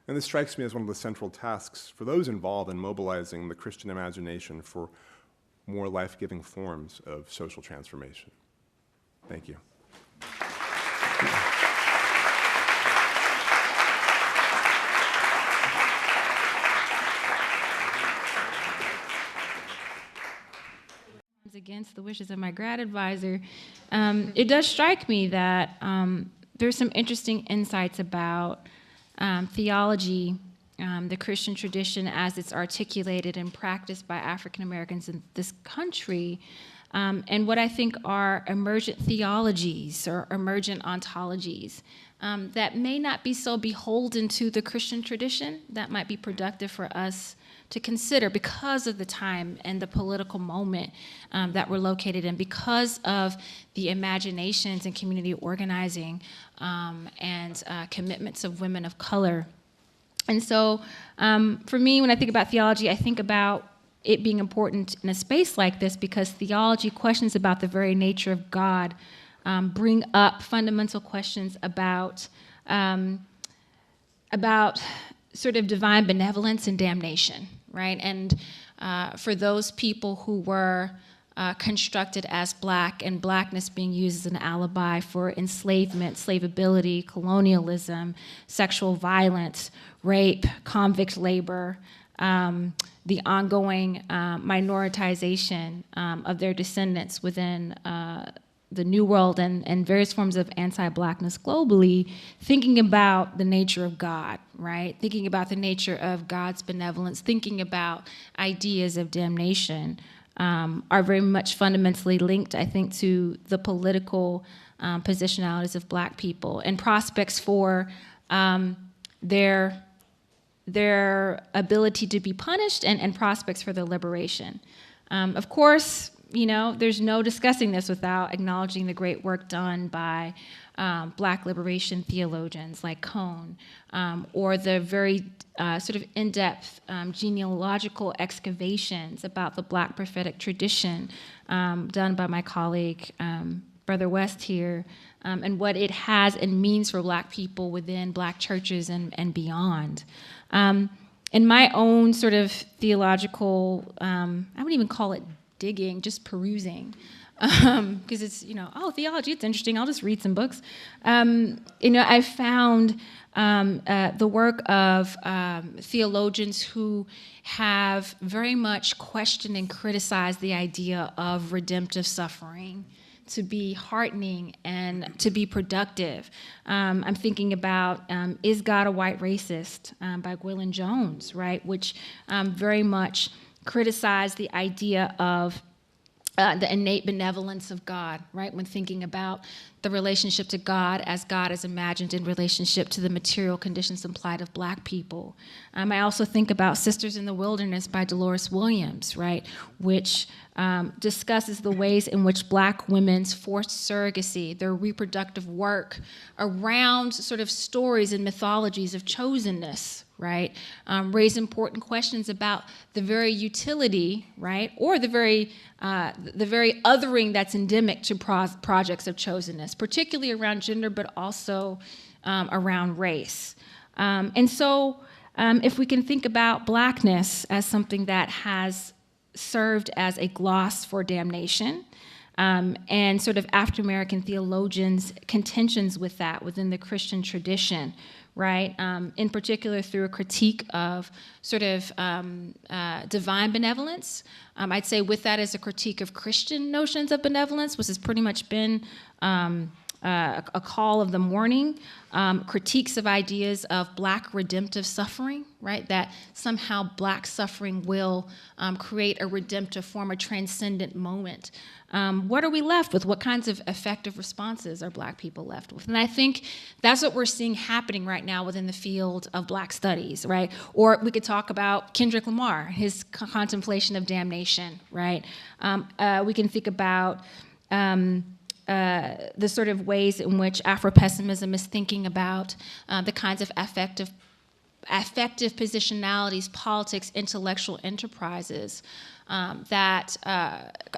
And this strikes me as one of the central tasks for those involved in mobilizing the Christian imagination for more life-giving forms of social transformation. Thank you. Against the wishes of my grad advisor, it does strike me that there's some interesting insights about theology, the Christian tradition as it's articulated and practiced by African Americans in this country, and what I think are emergent theologies or emergent ontologies that may not be so beholden to the Christian tradition, that might be productive for us to consider because of the time and the political moment that we're located in, because of the imaginations and community organizing and commitments of women of color. And so for me, when I think about theology, I think about it being important in a space like this because theology, questions about the very nature of God, bring up fundamental questions about sort of divine benevolence and damnation, right? And for those people who were constructed as Black, and Blackness being used as an alibi for enslavement, slavability, colonialism, sexual violence, rape, convict labor, the ongoing minoritization of their descendants within the New World and various forms of anti-Blackness globally, thinking about the nature of God, right? Thinking about the nature of God's benevolence, thinking about ideas of damnation are very much fundamentally linked, I think, to the political positionalities of Black people and prospects for their ability to be punished and prospects for their liberation. Of course, you know, there's no discussing this without acknowledging the great work done by Black liberation theologians like Cone, or the very sort of in-depth genealogical excavations about the Black prophetic tradition done by my colleague, Brother West here, and what it has and means for Black people within Black churches and beyond. In my own sort of theological, I wouldn't even call it digging, just perusing, because it's, you know, oh, theology, it's interesting, I'll just read some books. You know, I found the work of theologians who have very much questioned and criticized the idea of redemptive suffering to be heartening and to be productive. I'm thinking about Is God a White Racist by Gwilyn Jones, right, which very much criticized the idea of the innate benevolence of God, right? When thinking about the relationship to God as imagined in relationship to the material conditions and plight of Black people. I also think about Sisters in the Wilderness by Dolores Williams, right? Which discusses the ways in which Black women's forced surrogacy, their reproductive work around sort of stories and mythologies of chosenness, right, raise important questions about the very utility, right, or the very othering that's endemic to projects of chosenness, particularly around gender, but also around race. And so if we can think about Blackness as something that has served as a gloss for damnation, and sort of African-American theologians' contentions with that within the Christian tradition, right? In particular through a critique of sort of divine benevolence. I'd say with that is a critique of Christian notions of benevolence, which has pretty much been a call of the morning, critiques of ideas of Black redemptive suffering, right? That somehow Black suffering will create a redemptive form, a transcendent moment. What are we left with? What kinds of effective responses are Black people left with? And I think that's what we're seeing happening right now within the field of Black studies, right? Or we could talk about Kendrick Lamar, his contemplation of damnation, right? We can think about the sort of ways in which Afro-pessimism is thinking about the kinds of affective positionalities, politics, intellectual enterprises that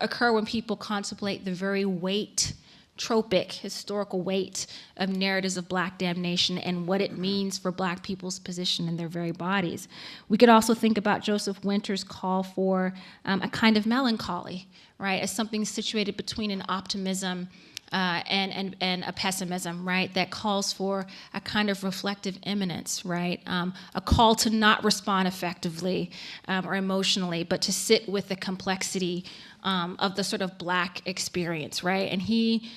occur when people contemplate the very weight, tropic, historical weight of narratives of Black damnation and what it means for Black people's position in their very bodies. We could also think about Joseph Winter's call for a kind of melancholy, right, as something situated between an optimism and a pessimism, right, that calls for a kind of reflective immanence, right, a call to not respond effectively or emotionally, but to sit with the complexity of the sort of Black experience, right, and he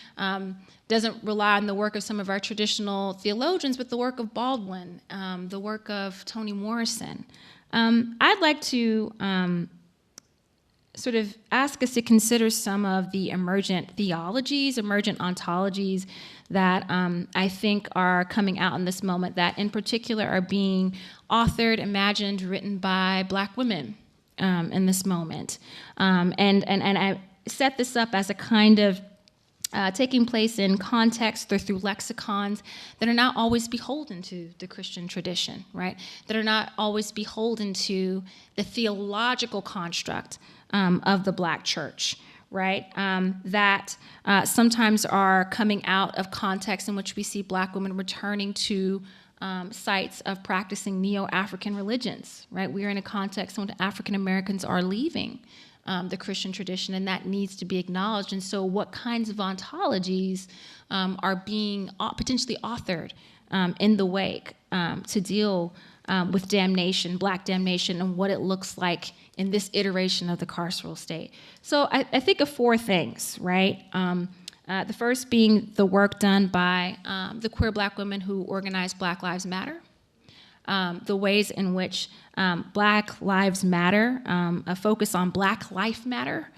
doesn't rely on the work of some of our traditional theologians, but the work of Baldwin, the work of Toni Morrison. I'd like to sort of ask us to consider some of the emergent theologies, emergent ontologies that I think are coming out in this moment that in particular are being authored, imagined, written by Black women in this moment. And I set this up as a kind of taking place in context or through lexicons that are not always beholden to the Christian tradition, right? That are not always beholden to the theological construct of the Black church, right? That sometimes are coming out of context in which we see Black women returning to sites of practicing neo-African religions, right? We are in a context in which African Americans are leaving the Christian tradition, and that needs to be acknowledged. And so what kinds of ontologies are being potentially authored in the wake to deal with damnation, Black damnation, and what it looks like in this iteration of the carceral state. So I think of four things, right? The first being the work done by the queer Black women who organized Black Lives Matter, the ways in which Black Lives Matter, a focus on Black Life Matter,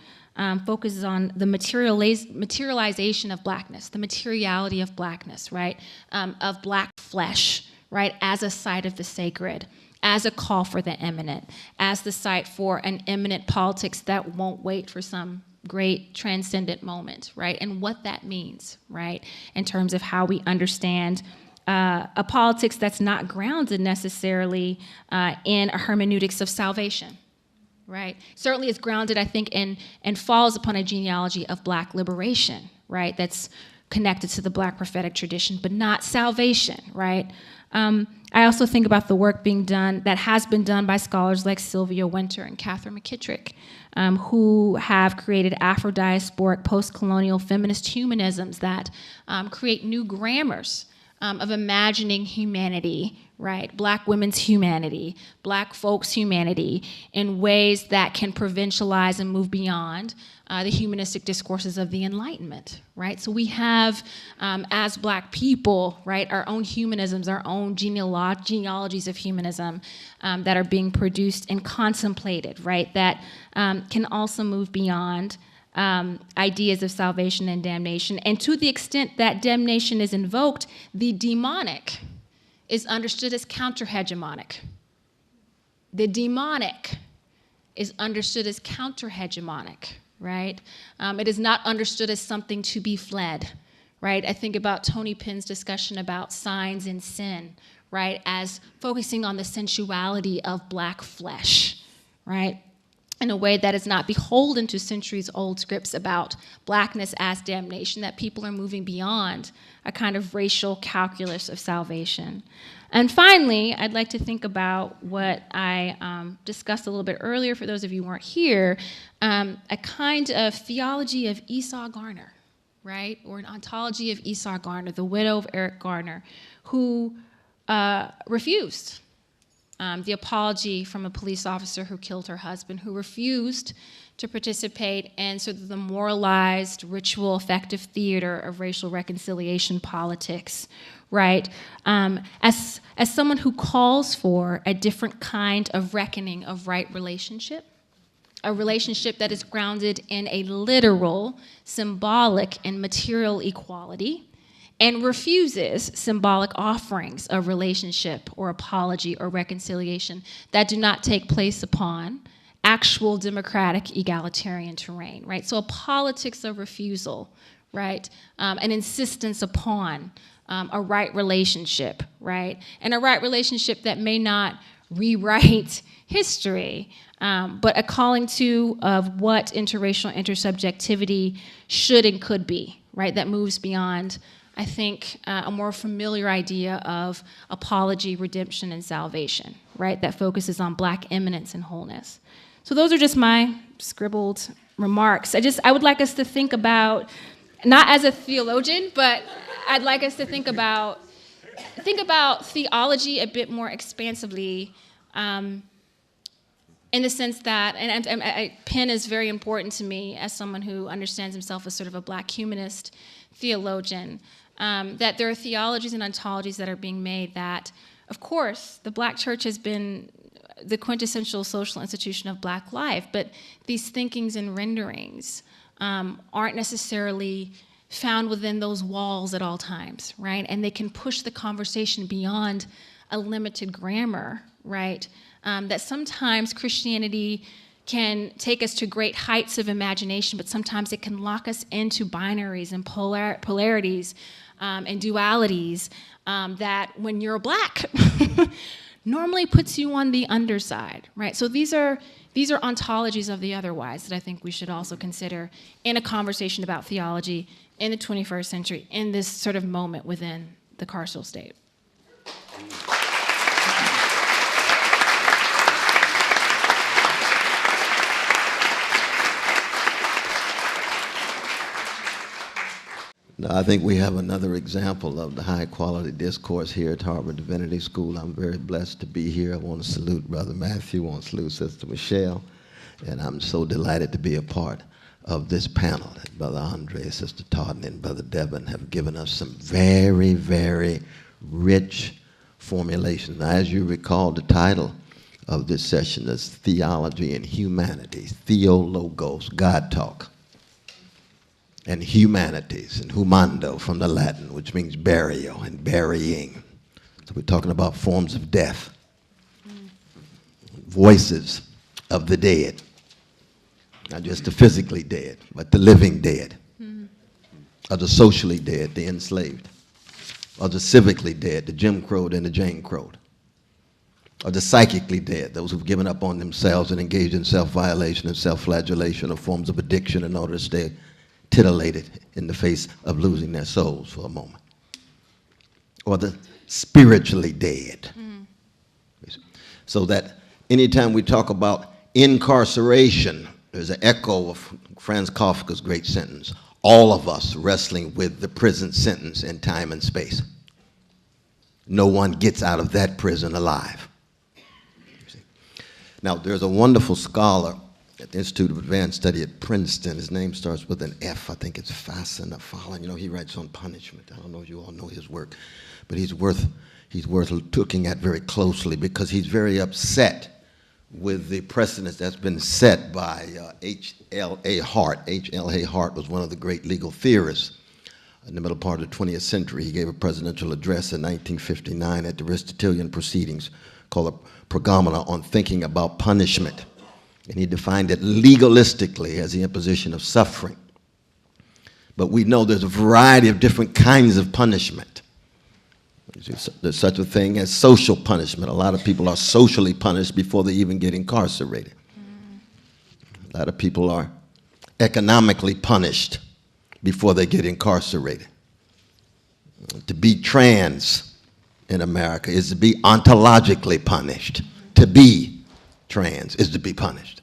focuses on the materialization of Blackness, the materiality of Blackness, right? Of Black flesh, right? As a site of the sacred, as a call for the imminent, as the site for an imminent politics that won't wait for some great transcendent moment, right? And what that means, right? In terms of how we understand a politics that's not grounded necessarily in a hermeneutics of salvation, right? Certainly it's grounded, I think, in and falls upon a genealogy of Black liberation, right? That's connected to the Black prophetic tradition, but not salvation, right? I also think about the work being done, that has been done by scholars like Sylvia Winter and Catherine McKittrick, who have created Afro-diasporic post-colonial feminist humanisms that create new grammars of imagining humanity, right? Black women's humanity, Black folks' humanity in ways that can provincialize and move beyond the humanistic discourses of the Enlightenment, right? So we have, as Black people, right, our own humanisms, our own genealogies of humanism that are being produced and contemplated, right, that can also move beyond ideas of salvation and damnation. And to the extent that damnation is invoked, the demonic is understood as counter-hegemonic. The demonic is understood as counter-hegemonic, right? It is not understood as something to be fled, right? I think about Tony Pinn's discussion about signs and sin, right, as focusing on the sensuality of black flesh, right, in a way that is not beholden to centuries-old scripts about blackness as damnation, that people are moving beyond a kind of racial calculus of salvation. And finally, I'd like to think about what I discussed a little bit earlier, for those of you who weren't here, a kind of theology of Esau Garner, right, or an ontology of Esau Garner, the widow of Eric Garner, who refused the apology from a police officer who killed her husband, who refused to participate in sort of the moralized, ritual, effective theater of racial reconciliation politics, right? As someone who calls for a different kind of reckoning of right relationship, a relationship that is grounded in a literal, symbolic, and material equality, and refuses symbolic offerings of relationship or apology or reconciliation that do not take place upon actual democratic egalitarian terrain, right? So a politics of refusal, right? An insistence upon a right relationship, right? And a right relationship that may not rewrite history, but a calling to of what interracial intersubjectivity should and could be, right? That moves beyond, I think, a more familiar idea of apology, redemption, and salvation, right? That focuses on black immanence and wholeness. So those are just my scribbled remarks. I would like us to think about, not as a theologian, but I'd like us to think about theology a bit more expansively, in the sense that, and Penn is very important to me as someone who understands himself as sort of a black humanist theologian, that there are theologies and ontologies that are being made that, of course, the black church has been the quintessential social institution of black life, but these thinkings and renderings aren't necessarily found within those walls at all times, right? And they can push the conversation beyond a limited grammar, right? That sometimes Christianity can take us to great heights of imagination, but sometimes it can lock us into binaries and polarities and dualities that, when you're black, normally puts you on the underside, right? So these are ontologies of the otherwise that I think we should also consider in a conversation about theology in the 21st century, in this sort of moment within the carceral state. Now, I think we have another example of the high-quality discourse here at Harvard Divinity School. I'm very blessed to be here. I want to salute Brother Matthew, I want to salute Sister Michelle, and I'm so delighted to be a part of this panel. Brother Andre, Sister Todd, and Brother Devin have given us some very, very rich formulations. Now, as you recall, the title of this session is Theology and Humanities, Theologos, God Talk, and humanities, and humando from the Latin, which means burial and burying. So we're talking about forms of death, voices of the dead, not just the physically dead, but the living dead, or the socially dead, the enslaved, or the civically dead, the Jim Crowed and the Jane Crowed, or the psychically dead, those who've given up on themselves and engaged in self-violation and self-flagellation or forms of addiction in order to stay titillated in the face of losing their souls for a moment. Or the spiritually dead. So that anytime we talk about incarceration, there's an echo of Franz Kafka's great sentence, all of us wrestling with the prison sentence in time and space. No one gets out of that prison alive. Now, there's a wonderful scholar at the Institute of Advanced Study at Princeton. His name starts with an F. I think it's Fasten or Fallen. You know, he writes on punishment. I don't know if you all know his work, but he's worth looking at very closely because he's very upset with the precedence that's been set by H.L.A. Hart. H.L.A. Hart was one of the great legal theorists in the middle part of the 20th century. He gave a presidential address in 1959 at the Aristotelian proceedings called a Prolegomena on thinking about punishment. And he defined it legalistically as the imposition of suffering. But we know there's a variety of different kinds of punishment. There's such a thing as social punishment. A lot of people are socially punished before they even get incarcerated. A lot of people are economically punished before they get incarcerated. To be trans in America is to be ontologically punished. To be trans is to be punished.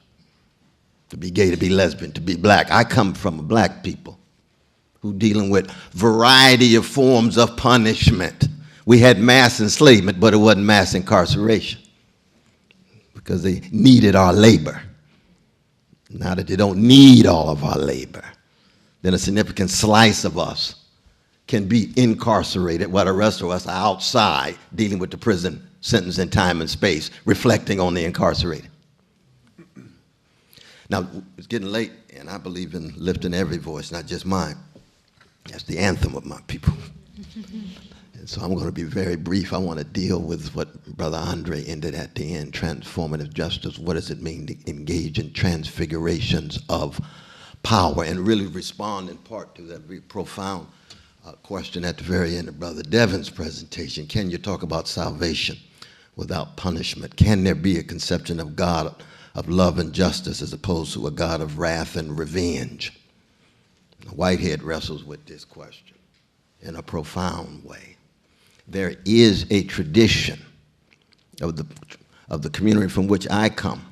To be gay, to be lesbian, to be black. I come from black people who dealing with variety of forms of punishment. We had mass enslavement, but it wasn't mass incarceration because they needed our labor. Now that they don't need all of our labor, then a significant slice of us can be incarcerated while the rest of us are outside dealing with the prison sentence in time and space, reflecting on the incarcerated. Now, it's getting late, and I believe in lifting every voice, not just mine. That's the anthem of my people. And so I'm going to be very brief. I want to deal with what Brother Andre ended at the end, transformative justice. What does it mean to engage in transfigurations of power, and really respond in part to that very profound question at the very end of Brother Devin's presentation. Can you talk about salvation without punishment? Can there be a conception of God of love and justice as opposed to a God of wrath and revenge? Whitehead wrestles with this question in a profound way. There is a tradition of the community from which I come,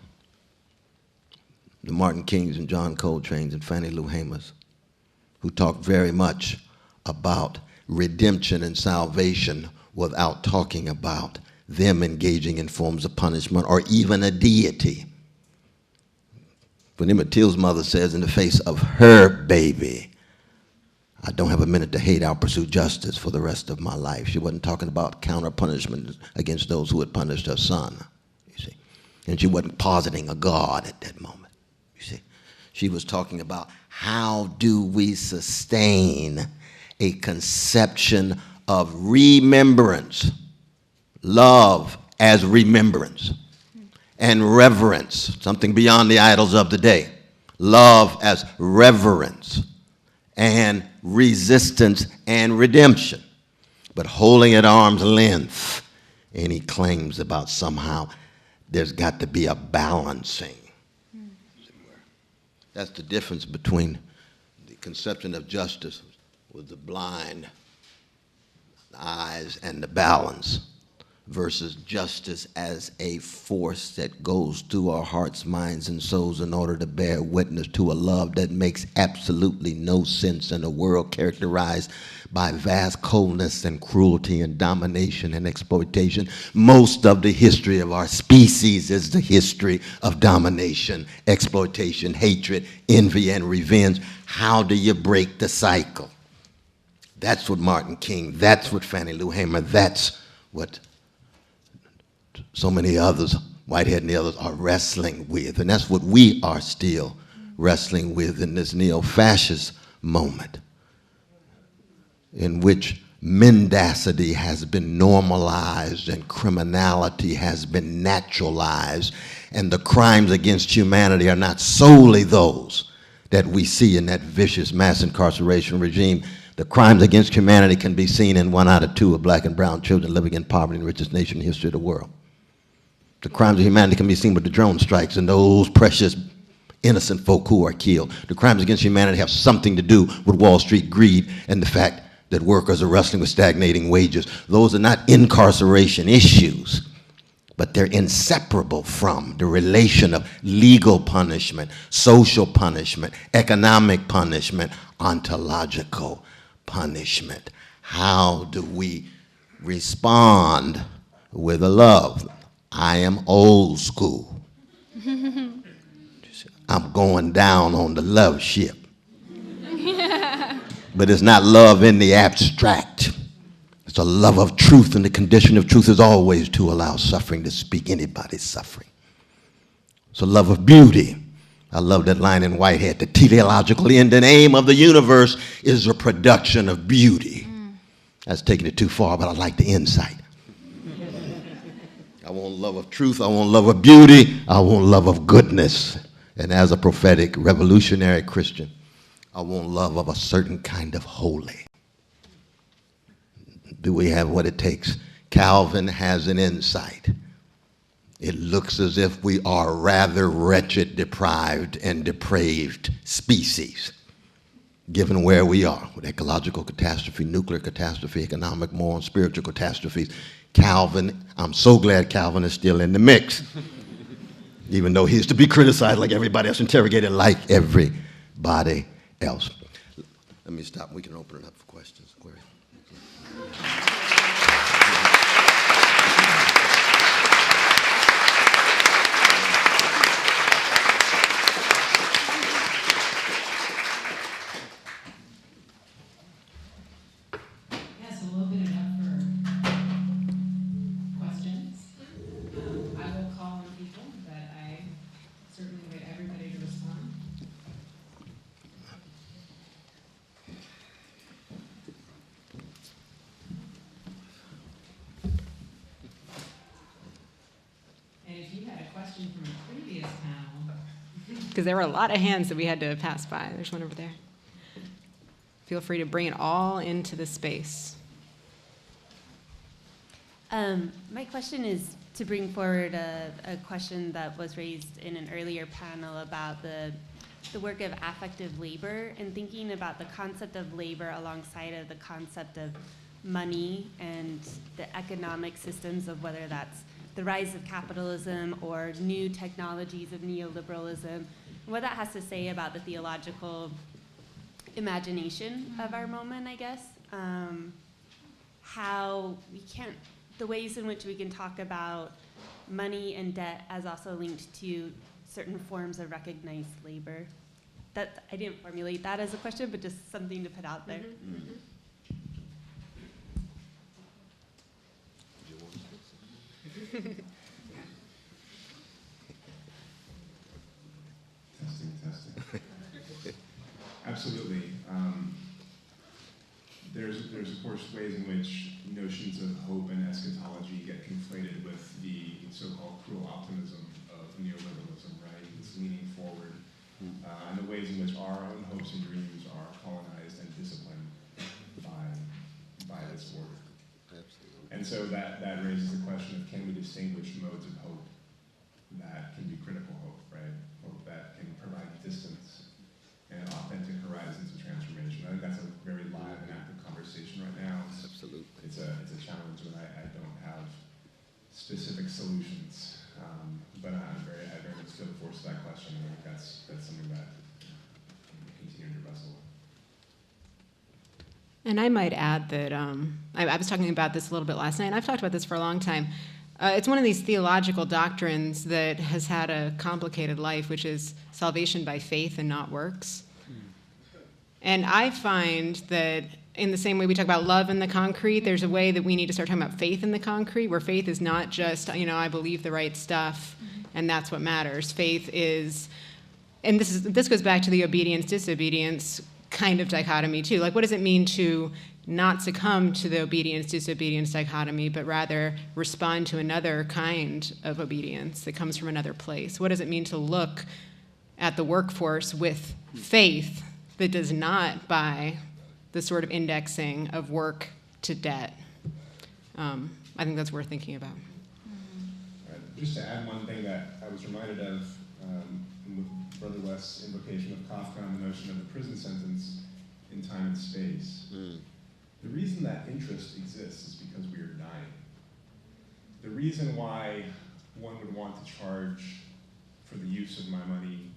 the Martin Kings and John Coltrane's and Fannie Lou Hamers, who talk very much about redemption and salvation without talking about them engaging in forms of punishment or even a deity. When Emmett Till's mother says in the face of her baby, I don't have a minute to hate, I'll pursue justice for the rest of my life. She wasn't talking about counter-punishment against those who had punished her son, you see. And she wasn't positing a God at that moment, you see. She was talking about how do we sustain a conception of remembrance, love as remembrance, and reverence, something beyond the idols of the day. Love as reverence and resistance and redemption, but holding at arm's length any claims about somehow there's got to be a balancing. That's the difference between the conception of justice with the blind eyes and the balance versus justice as a force that goes through our hearts, minds, and souls in order to bear witness to a love that makes absolutely no sense in a world characterized by vast coldness and cruelty and domination and exploitation. Most of the history of our species is the history of domination, exploitation, hatred, envy, and revenge. How do you break the cycle? That's what Martin King, that's what Fannie Lou Hamer, that's what so many others, Whitehead and the others, are wrestling with. And that's what we are still wrestling with in this neo-fascist moment, in which mendacity has been normalized and criminality has been naturalized, and the crimes against humanity are not solely those that we see in that vicious mass incarceration regime. The crimes against humanity can be seen in 1 out of 2 of black and brown children living in poverty in the richest nation in the history of the world. The crimes of humanity can be seen with the drone strikes and those precious innocent folk who are killed. The crimes against humanity have something to do with Wall Street greed and the fact that workers are wrestling with stagnating wages. Those are not incarceration issues, but they're inseparable from the relation of legal punishment, social punishment, economic punishment, ontological punishment. How do we respond with a love? I am old school. I'm going down on the love ship. But it's not love in the abstract. It's a love of truth, and the condition of truth is always to allow suffering to speak. Anybody's suffering. It's a love of beauty. I love that line in Whitehead. The teleological end and aim of the universe is the production of beauty. That's taking it too far, but I like the insight. I want love of truth. I want love of beauty. I want love of goodness. And as a prophetic, revolutionary Christian, I want love of a certain kind of holy. Do we have what it takes? Calvin has an insight. It looks as if we are rather wretched, deprived, and depraved species, given where we are with ecological catastrophe, nuclear catastrophe, economic, moral, and spiritual catastrophes. Calvin, I'm so glad Calvin is still in the mix, even though he's to be criticized like everybody else, interrogated like everybody else. Let me stop. We can open it up for questions. Go ahead. Yes, we'll open it up for questions. I will call on people, but I certainly invite everybody to respond. And if you had a question from a previous panel, because there were a lot of hands that we had to pass by. There's one over there. Feel free to bring it all into the space. My question is to bring forward a question that was raised in an earlier panel about the work of affective labor and thinking about the concept of labor alongside of the concept of money and the economic systems of whether that's the rise of capitalism or new technologies of neoliberalism, what that has to say about the theological imagination of our moment, I guess. How we can't, the ways in which we can talk about money and debt as also linked to certain forms of recognized labor. That I didn't formulate that as a question, but just something to put out there. Testing. Absolutely. There's of course ways in which notions of hope and eschatology get conflated with the so-called cruel optimism of neoliberalism, right? It's leaning forward, and the ways in which our own hopes and dreams are colonized and disciplined by this order. Absolutely. And so that raises the question of, can we distinguish modes of hope that can be critical hope, right? Hope that can provide distance and authentic horizons of transformation. I think that's a very live and active conversation right now. Absolutely. It's a challenge, and I don't have specific solutions, but I very much feel the force of that question. I think that's something that we continue to wrestle with. And I might add that I was talking about this a little bit last night, and I've talked about this for a long time. It's one of these theological doctrines that has had a complicated life, which is salvation by faith and not works. And I find that in the same way we talk about love in the concrete, there's a way that we need to start talking about faith in the concrete, where faith is not just, I believe the right stuff, and that's what matters. Faith is, and this goes back to the obedience-disobedience kind of dichotomy too. Like, what does it mean to not succumb to the obedience-disobedience dichotomy, but rather respond to another kind of obedience that comes from another place? What does it mean to look at the workforce with faith that does not buy the sort of indexing of work to debt? I think that's worth thinking about. Just to add one thing that I was reminded of with Brother West's invocation of Kafka and the notion of the prison sentence in time and space. The reason that interest exists is because we are dying. The reason why one would want to charge for the use of my money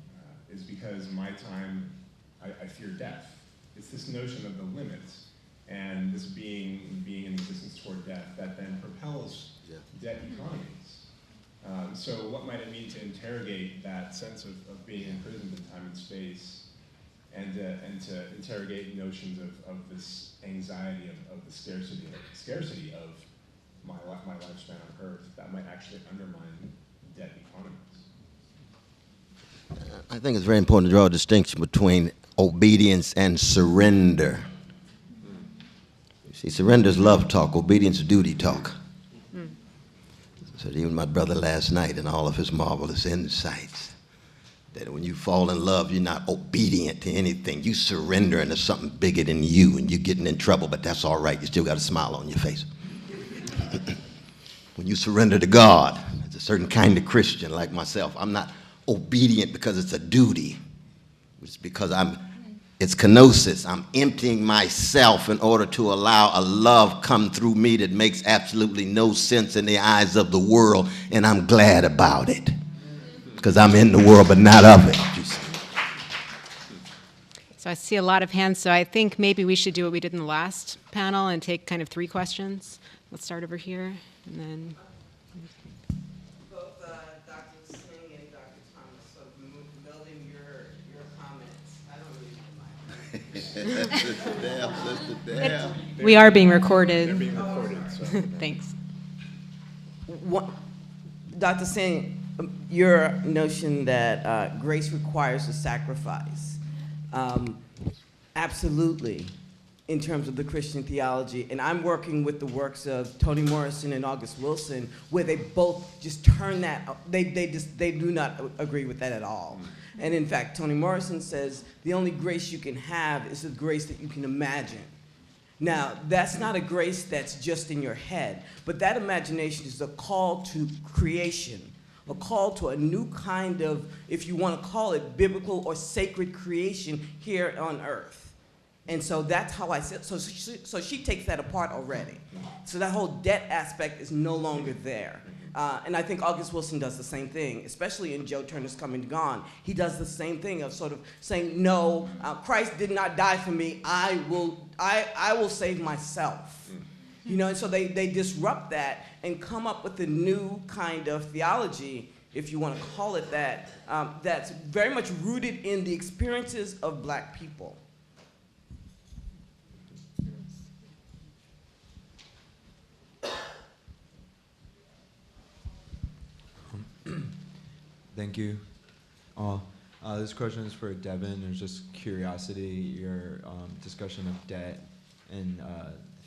is because my time, I fear death. It's this notion of the limits and this being in existence toward death that then propels debt economies. So what might it mean to interrogate that sense of being imprisoned in time and space, and to interrogate notions of this anxiety of the scarcity of my lifespan on Earth that might actually undermine debt economies. I think it's very important to draw a distinction between obedience and surrender. You see, surrender is love talk, obedience is duty talk. So even my brother last night and all of his marvelous insights, that when you fall in love, you're not obedient to anything. You surrender into something bigger than you, and you're getting in trouble, but that's all right. You still got a smile on your face. When you surrender to God, as a certain kind of Christian like myself, I'm not obedient because it's a duty. It's because it's kenosis. I'm emptying myself in order to allow a love come through me that makes absolutely no sense in the eyes of the world, and I'm glad about it. Because I'm in the world, but not of it. So I see a lot of hands, so I think maybe we should do what we did in the last panel and take kind of 3 questions. Let's start over here, and then... Both Dr. Singh and Dr. Thomas, so building your comments. I don't really have my We are being recorded. They're being recorded, so. Thanks. Dr. Singh, your notion that grace requires a sacrifice, absolutely, in terms of the Christian theology. And I'm working with the works of Toni Morrison and August Wilson, where they both just turn that, they do not agree with that at all. And in fact, Toni Morrison says the only grace you can have is the grace that you can imagine. Now, that's not a grace that's just in your head, but that imagination is a call to creation, a call to a new kind of, if you want to call it, biblical or sacred creation here on earth. And so that's how I said, so she takes that apart already. So that whole debt aspect is no longer there. And I think August Wilson does the same thing, especially in Joe Turner's Come and Gone. He does the same thing of sort of saying, no, Christ did not die for me, I will save myself. You know, and so they disrupt that and come up with a new kind of theology, if you want to call it that, that's very much rooted in the experiences of Black people. Thank you. This question is for Devin. There's just curiosity, your discussion of debt and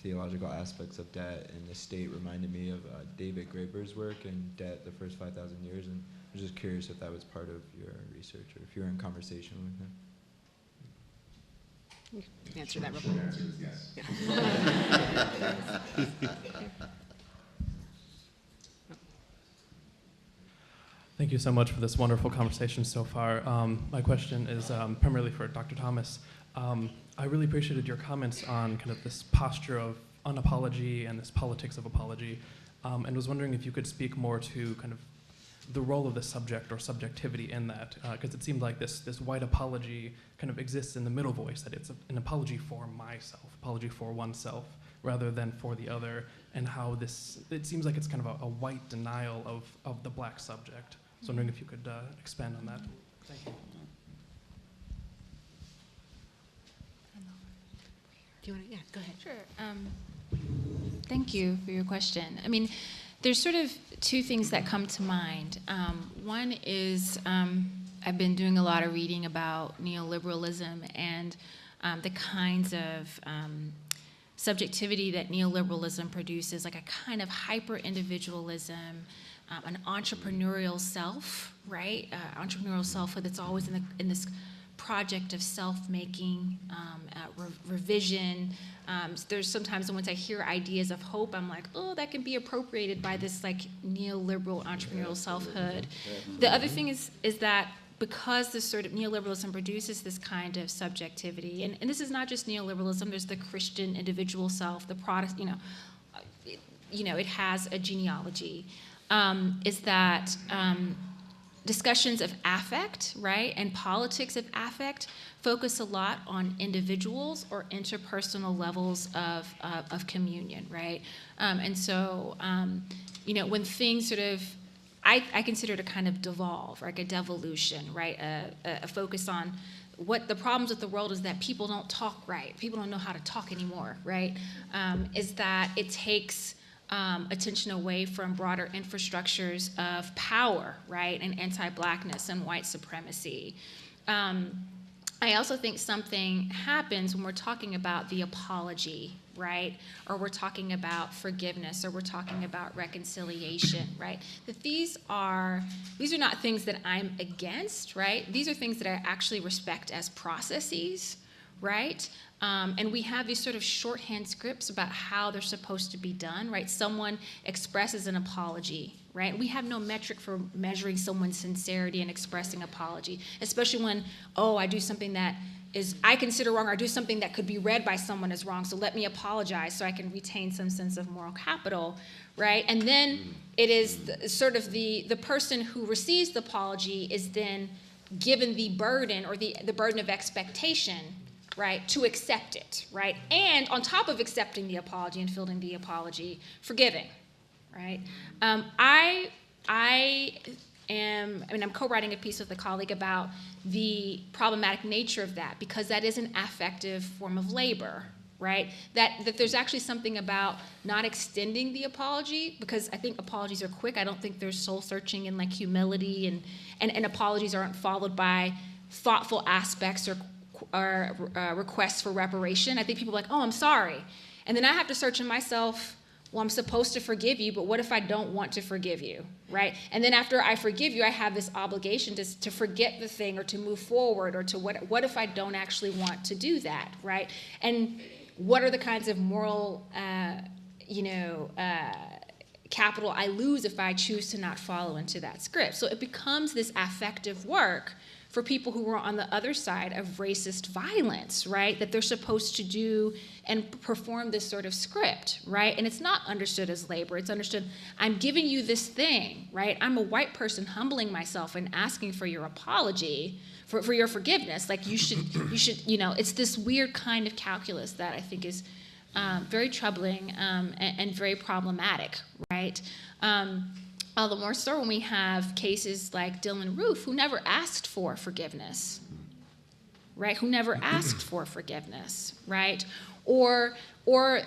theological aspects of debt and the state reminded me of David Graeber's work in Debt, the First 5,000 Years, and I was just curious if that was part of your research or if you were in conversation with him. You can answer that real quick. The answer is yes. Thank you so much for this wonderful conversation so far. My question is primarily for Dr. Thomas. I really appreciated your comments on kind of this posture of unapology and this politics of apology, and was wondering if you could speak more to kind of the role of the subject or subjectivity in that, because it seemed like this white apology kind of exists in the middle voice, that it's an apology for myself, apology for oneself, rather than for the other, and how it seems like it's kind of a white denial of the Black subject. So I'm wondering if you could expand on that. Thank you. Do you want to? Yeah, go ahead. Sure. Thank you for your question. I mean, there's sort of 2 things that come to mind. One is I've been doing a lot of reading about neoliberalism and the kinds of subjectivity that neoliberalism produces, like a kind of hyper-individualism, an entrepreneurial self, right? Entrepreneurial selfhood that's always in this project of self-making, revision. There's sometimes once I hear ideas of hope, I'm like, oh, that can be appropriated by this like neoliberal entrepreneurial selfhood. The other thing is that because this sort of neoliberalism produces this kind of subjectivity, and this is not just neoliberalism, there's the Christian individual self, the Protestant, it has a genealogy, is that discussions of affect, right, and politics of affect focus a lot on individuals or interpersonal levels of communion, right? And so, when things sort of, I consider it a kind of devolve, like a devolution, right? A focus on what the problems with the world is that people don't talk right. People don't know how to talk anymore, right? Is that it takes attention away from broader infrastructures of power, right, and anti-blackness and white supremacy. I also think something happens when we're talking about the apology, right? Or we're talking about forgiveness, or we're talking about reconciliation, right? That these are not things that I'm against, right? These are things that I actually respect as processes, right? And we have these sort of shorthand scripts about how they're supposed to be done, right? Someone expresses an apology, right? We have no metric for measuring someone's sincerity and expressing apology, especially when, I do something that I consider wrong, or I do something that could be read by someone as wrong, so let me apologize so I can retain some sense of moral capital, right? And then it is the person who receives the apology is then given the burden, or the burden of expectation, right, to accept it, right? And on top of accepting the apology and fielding the apology, forgiving, right? I'm co-writing a piece with a colleague about the problematic nature of that, because that is an affective form of labor, right? That there's actually something about not extending the apology, because I think apologies are quick. I don't think there's soul searching and like humility, and apologies aren't followed by thoughtful aspects or requests for reparation. I think people are like, I'm sorry. And then I have to search in myself, I'm supposed to forgive you, but what if I don't want to forgive you, right? And then after I forgive you, I have this obligation to forget the thing, or to move forward, or to what if I don't actually want to do that, right? And what are the kinds of moral, capital I lose if I choose to not follow into that script? So it becomes this affective work for people who are on the other side of racist violence, right? That they're supposed to do and perform this sort of script, right? And it's not understood as labor. It's understood, I'm giving you this thing, right? I'm a white person humbling myself and asking for your apology, for your forgiveness. Like you should, it's this weird kind of calculus that I think is very troubling and very problematic, right? All the more so when we have cases like Dylan Roof, who never asked for forgiveness, right? Who never asked for forgiveness, right? Or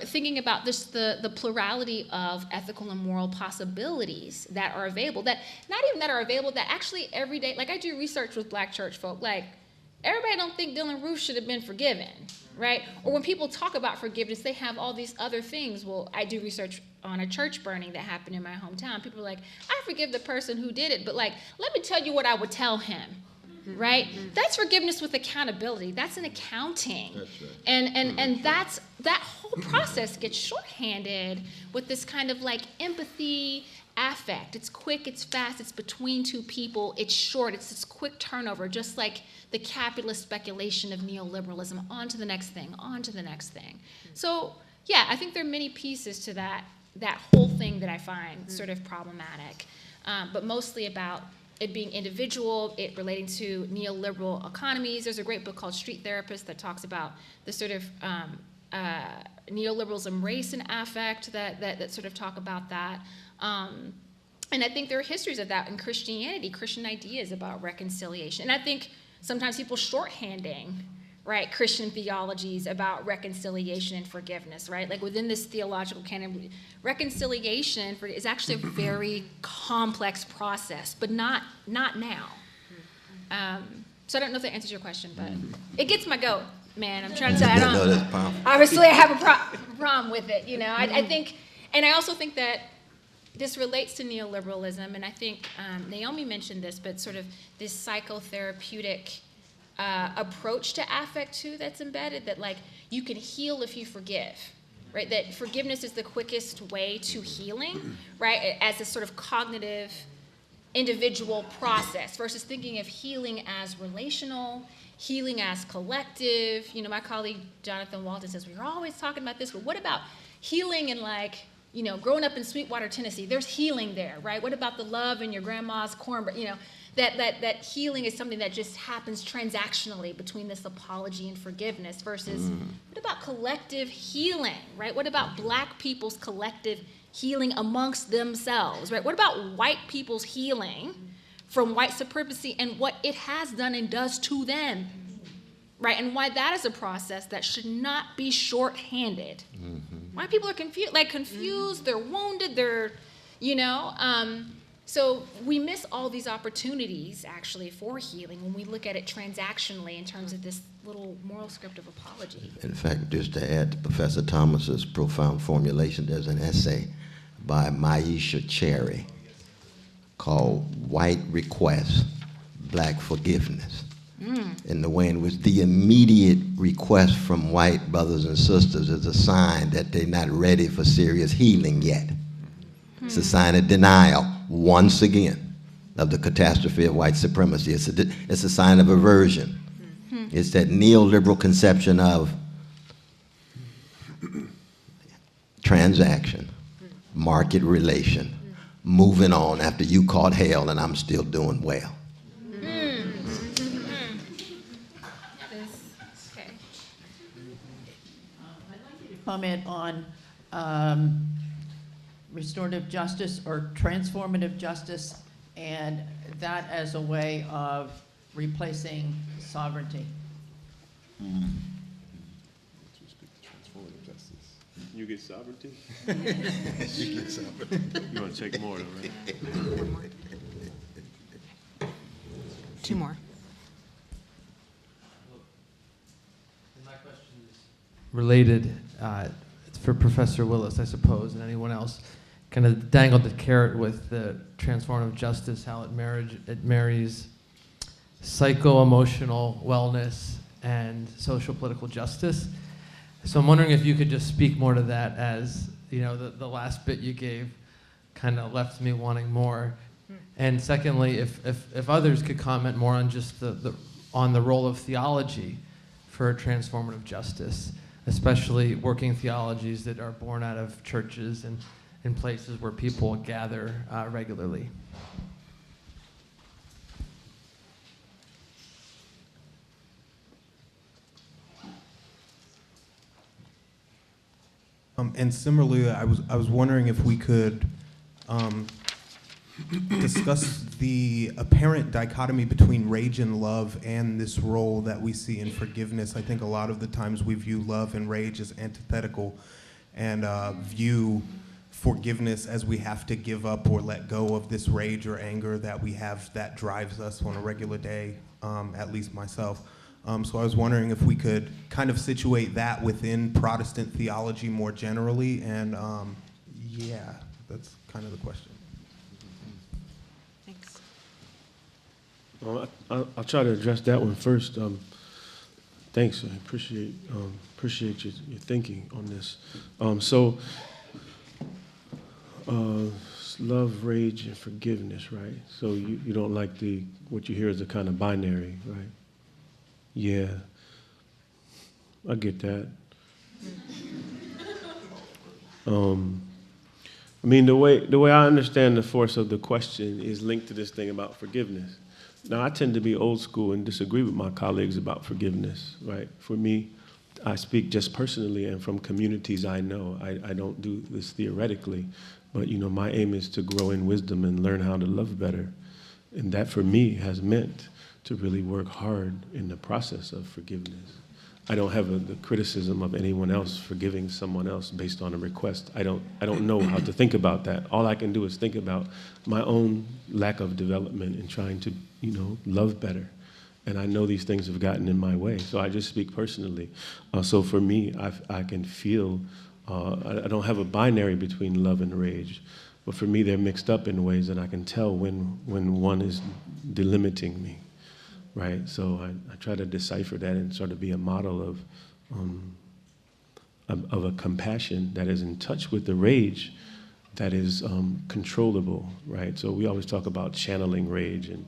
thinking about this, the plurality of ethical and moral possibilities that are available, that not even that are available, that actually every day, like I do research with Black church folk, like everybody don't think Dylan Roof should have been forgiven, right? Or when people talk about forgiveness, they have all these other things. Well, I do research on a church burning that happened in my hometown. People are like, I forgive the person who did it, but like, let me tell you what I would tell him, right? That's forgiveness with accountability. That's an accounting. That's right. And that whole process gets shorthanded with this kind of like empathy, affect. It's quick, it's fast, it's between two people, it's short, it's this quick turnover, just like the capitalist speculation of neoliberalism, on to the next thing, on to the next thing. So yeah, I think there are many pieces to that whole thing that I find sort of problematic, but mostly about it being individual, it relating to neoliberal economies. There's a great book called Street Therapist that talks about the sort of neoliberalism, race and affect that sort of talk about that. And I think there are histories of that in Christianity, Christian ideas about reconciliation. And I think sometimes people shorthanding, right, Christian theologies about reconciliation and forgiveness, right? Like within this theological canon, reconciliation is actually a very complex process, but not now. So I don't know if that answers your question, but it gets my goat, man. I'm trying to tell you, obviously I have a problem with it, I think, and I also think that this relates to neoliberalism, and I think Naomi mentioned this, but sort of this psychotherapeutic approach to affect too that's embedded, that like you can heal if you forgive, right? That forgiveness is the quickest way to healing, right? As a sort of cognitive individual process versus thinking of healing as relational, healing as collective. My colleague Jonathan Walton says, we're always talking about this, but what about healing in like, growing up in Sweetwater, Tennessee, there's healing there, right? What about the love in your grandma's cornbread? That healing is something that just happens transactionally between this apology and forgiveness versus what about collective healing, right? What about Black people's collective healing amongst themselves, right? What about white people's healing from white supremacy and what it has done and does to them, right? And why that is a process that should not be shorthanded. White people are confused, they're wounded, they're, so we miss all these opportunities actually for healing when we look at it transactionally in terms of this little moral script of apology. In fact, just to add to Professor Thomas's profound formulation, there's an essay by Maisha Cherry called White Request, Black Forgiveness. And the way in which the immediate request from white brothers and sisters is a sign that they're not ready for serious healing yet. It's a sign of denial, once again, of the catastrophe of white supremacy. It's a sign of aversion. It's that neoliberal conception of transaction, market relation, moving on after you caught hell and I'm still doing well. Comment on restorative justice or transformative justice, and that as a way of replacing sovereignty. Transformative justice. You get sovereignty? You get sovereignty. You want to take more, though, right? One more. Two more. My question is related. It's for Professor Willis, I suppose, and anyone else. Kind of dangled the carrot with the transformative justice, how it marries psycho-emotional wellness and social political justice. So I'm wondering if you could just speak more to that, as the last bit you gave kind of left me wanting more. And secondly, if others could comment more on just on the role of theology for transformative justice, especially working theologies that are born out of churches and in places where people gather regularly. And similarly, I was wondering if we could discuss the apparent dichotomy between rage and love and this role that we see in forgiveness. I think a lot of the times we view love and rage as antithetical and view forgiveness as we have to give up or let go of this rage or anger that we have that drives us on a regular day, at least myself. So I was wondering if we could kind of situate that within Protestant theology more generally, and yeah, that's kind of the question. Thanks. Well, I'll try to address that one first. Thanks, I appreciate your thinking on this. Love, rage, and forgiveness, right? So you don't like what you hear is a kind of binary, right? Yeah, I get that. I mean, the way I understand the force of the question is linked to this thing about forgiveness. Now, I tend to be old school and disagree with my colleagues about forgiveness, right? For me, I speak just personally and from communities I know. I don't do this theoretically, but my aim is to grow in wisdom and learn how to love better. And that for me has meant to really work hard in the process of forgiveness. I don't have the criticism of anyone else forgiving someone else based on a request. I don't know how to think about that. All I can do is think about my own lack of development in trying to, love better. And I know these things have gotten in my way. So I just speak personally. So for me, I can feel, I don't have a binary between love and rage. But for me, they're mixed up in ways that I can tell when one is delimiting me. Right, so I try to decipher that and sort of be a model of a compassion that is in touch with the rage that is controllable, right? So we always talk about channeling rage, and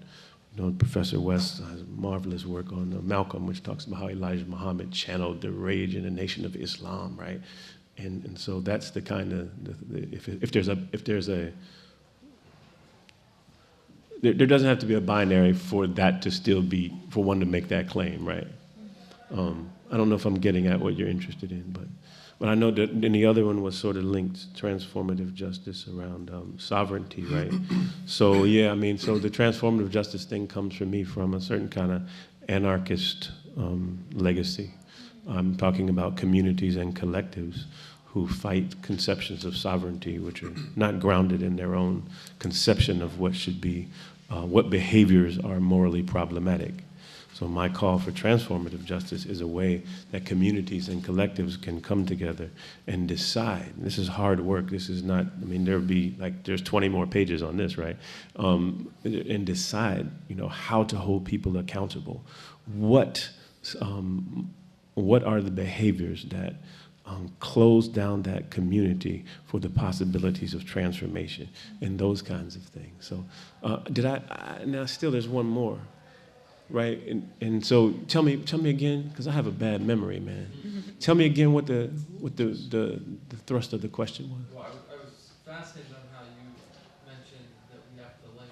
Professor West has marvelous work on Malcolm, which talks about how Elijah Muhammad channeled the rage in the nation of Islam, right? And so that's the kind of if there's a there doesn't have to be a binary for that to still be, for one to make that claim, right? I don't know if I'm getting at what you're interested in, but I know that, and the other one was sort of linked, transformative justice around sovereignty, right? So yeah, I mean, so the transformative justice thing comes for me from a certain kind of anarchist legacy. I'm talking about communities and collectives who fight conceptions of sovereignty which are not grounded in their own conception of what should be, what behaviors are morally problematic. So my call for transformative justice is a way that communities and collectives can come together and decide. This is hard work. This is not, I mean, there's 20 more pages on this, right? And decide, how to hold people accountable. What are the behaviors that close down that community for the possibilities of transformation and those kinds of things. So now still there's one more. Right, and so tell me again, because I have a bad memory, man. Tell me again what the thrust of the question was. Well, I was fascinated on how you mentioned that we have to link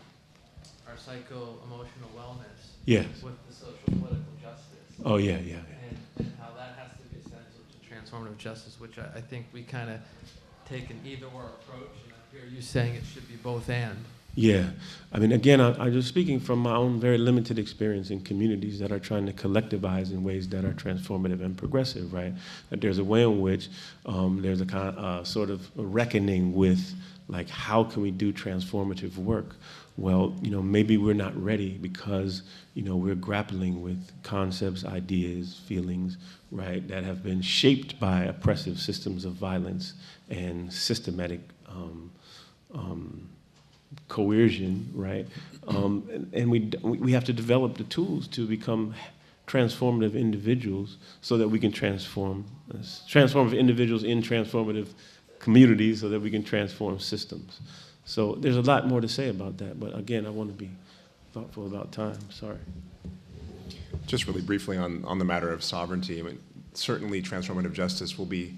our psycho-emotional wellness with the social political justice. Oh yeah. And how that has to be essential to transformative justice, which I think we kind of take an either-or approach, and I hear you saying it should be both and. Yeah, I mean, again, I'm just speaking from my own very limited experience in communities that are trying to collectivize in ways that are transformative and progressive, right? That there's a way in which there's a kind of sort of a reckoning with, like, how can we do transformative work? Well, maybe we're not ready because, we're grappling with concepts, ideas, feelings, right, that have been shaped by oppressive systems of violence and systematic coercion, right? And we have to develop the tools to become transformative individuals so that we can transform individuals in transformative communities so that we can transform systems. So there's a lot more to say about that, but again, I want to be thoughtful about time. Sorry. Just really briefly on the matter of sovereignty, I mean, certainly transformative justice will be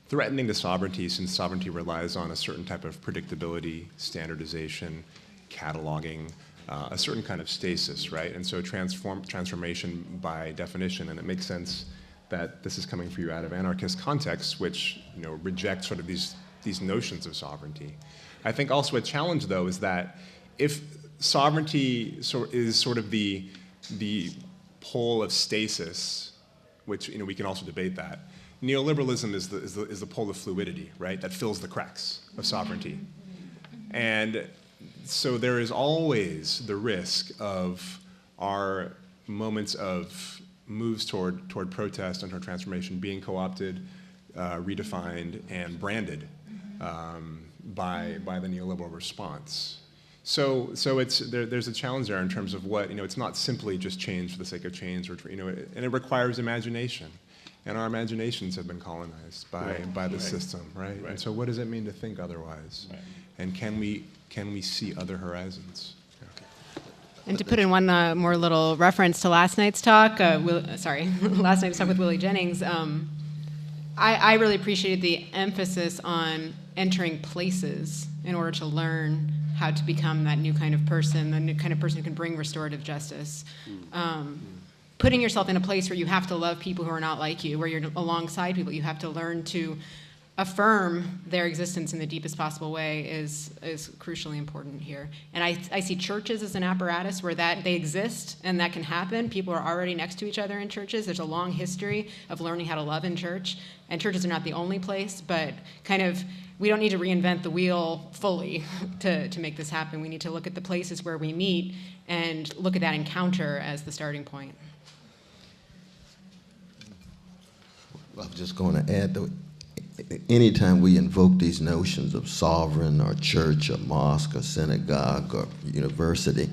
threatening to sovereignty, since sovereignty relies on a certain type of predictability, standardization, cataloging, a certain kind of stasis, right? And so transformation by definition, and it makes sense that this is coming for you out of anarchist contexts, which reject sort of these notions of sovereignty. I think also a challenge, though, is that if sovereignty is sort of the pole of stasis, which we can also debate that. Neoliberalism is the pole of fluidity, right? That fills the cracks of sovereignty. And so there is always the risk of our moments of moves toward protest and toward transformation being co-opted, redefined, and branded by the neoliberal response. So there's a challenge there in terms of what, it's not simply just change for the sake of change, or and it requires imagination. And our imaginations have been colonized by the system, right? And so what does it mean to think otherwise? Right. And can we see other horizons? And to put in one more little reference to last night's talk, last night's talk with Willie Jennings, I really appreciated the emphasis on entering places in order to learn how to become that new kind of person, the new kind of person who can bring restorative justice. Putting yourself in a place where you have to love people who are not like you, where you're alongside people, you have to learn to affirm their existence in the deepest possible way is crucially important here. And I see churches as an apparatus where they exist and that can happen. People are already next to each other in churches. There's a long history of learning how to love in church. And churches are not the only place, but we don't need to reinvent the wheel fully to make this happen. We need to look at the places where we meet and look at that encounter as the starting point. I was just going to add that anytime we invoke these notions of sovereign or church or mosque or synagogue or university,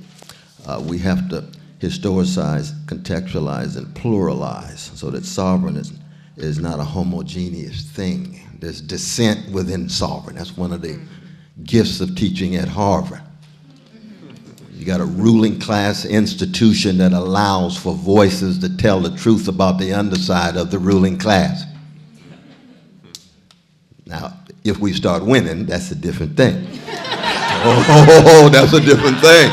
we have to historicize, contextualize, and pluralize so that sovereign is not a homogeneous thing. There's dissent within sovereign. That's one of the gifts of teaching at Harvard. You got a ruling class institution that allows for voices to tell the truth about the underside of the ruling class. Now, if we start winning, that's a different thing. That's a different thing.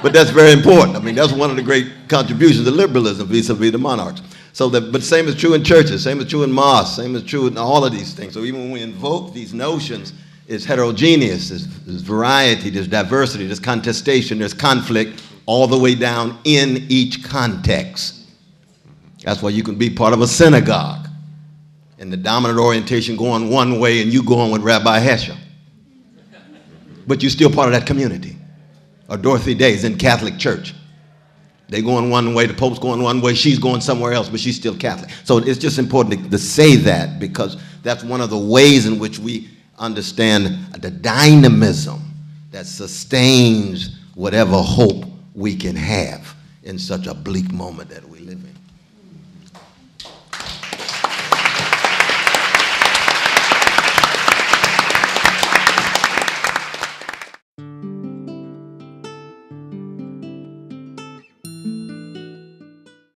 But that's very important. I mean, that's one of the great contributions of liberalism vis-a-vis the monarchs. But same is true in churches, same is true in mosques, same is true in all of these things. So even when we invoke these notions, it's heterogeneous, there's variety, there's diversity, there's contestation, there's conflict, all the way down in each context. That's why you can be part of a synagogue and the dominant orientation going one way and you going with Rabbi Hesher. But you're still part of that community. Or Dorothy Day's in Catholic Church. They going one way, the Pope's going one way, she's going somewhere else, but she's still Catholic. So it's just important to say that, because that's one of the ways in which we understand the dynamism that sustains whatever hope we can have in such a bleak moment that we live in.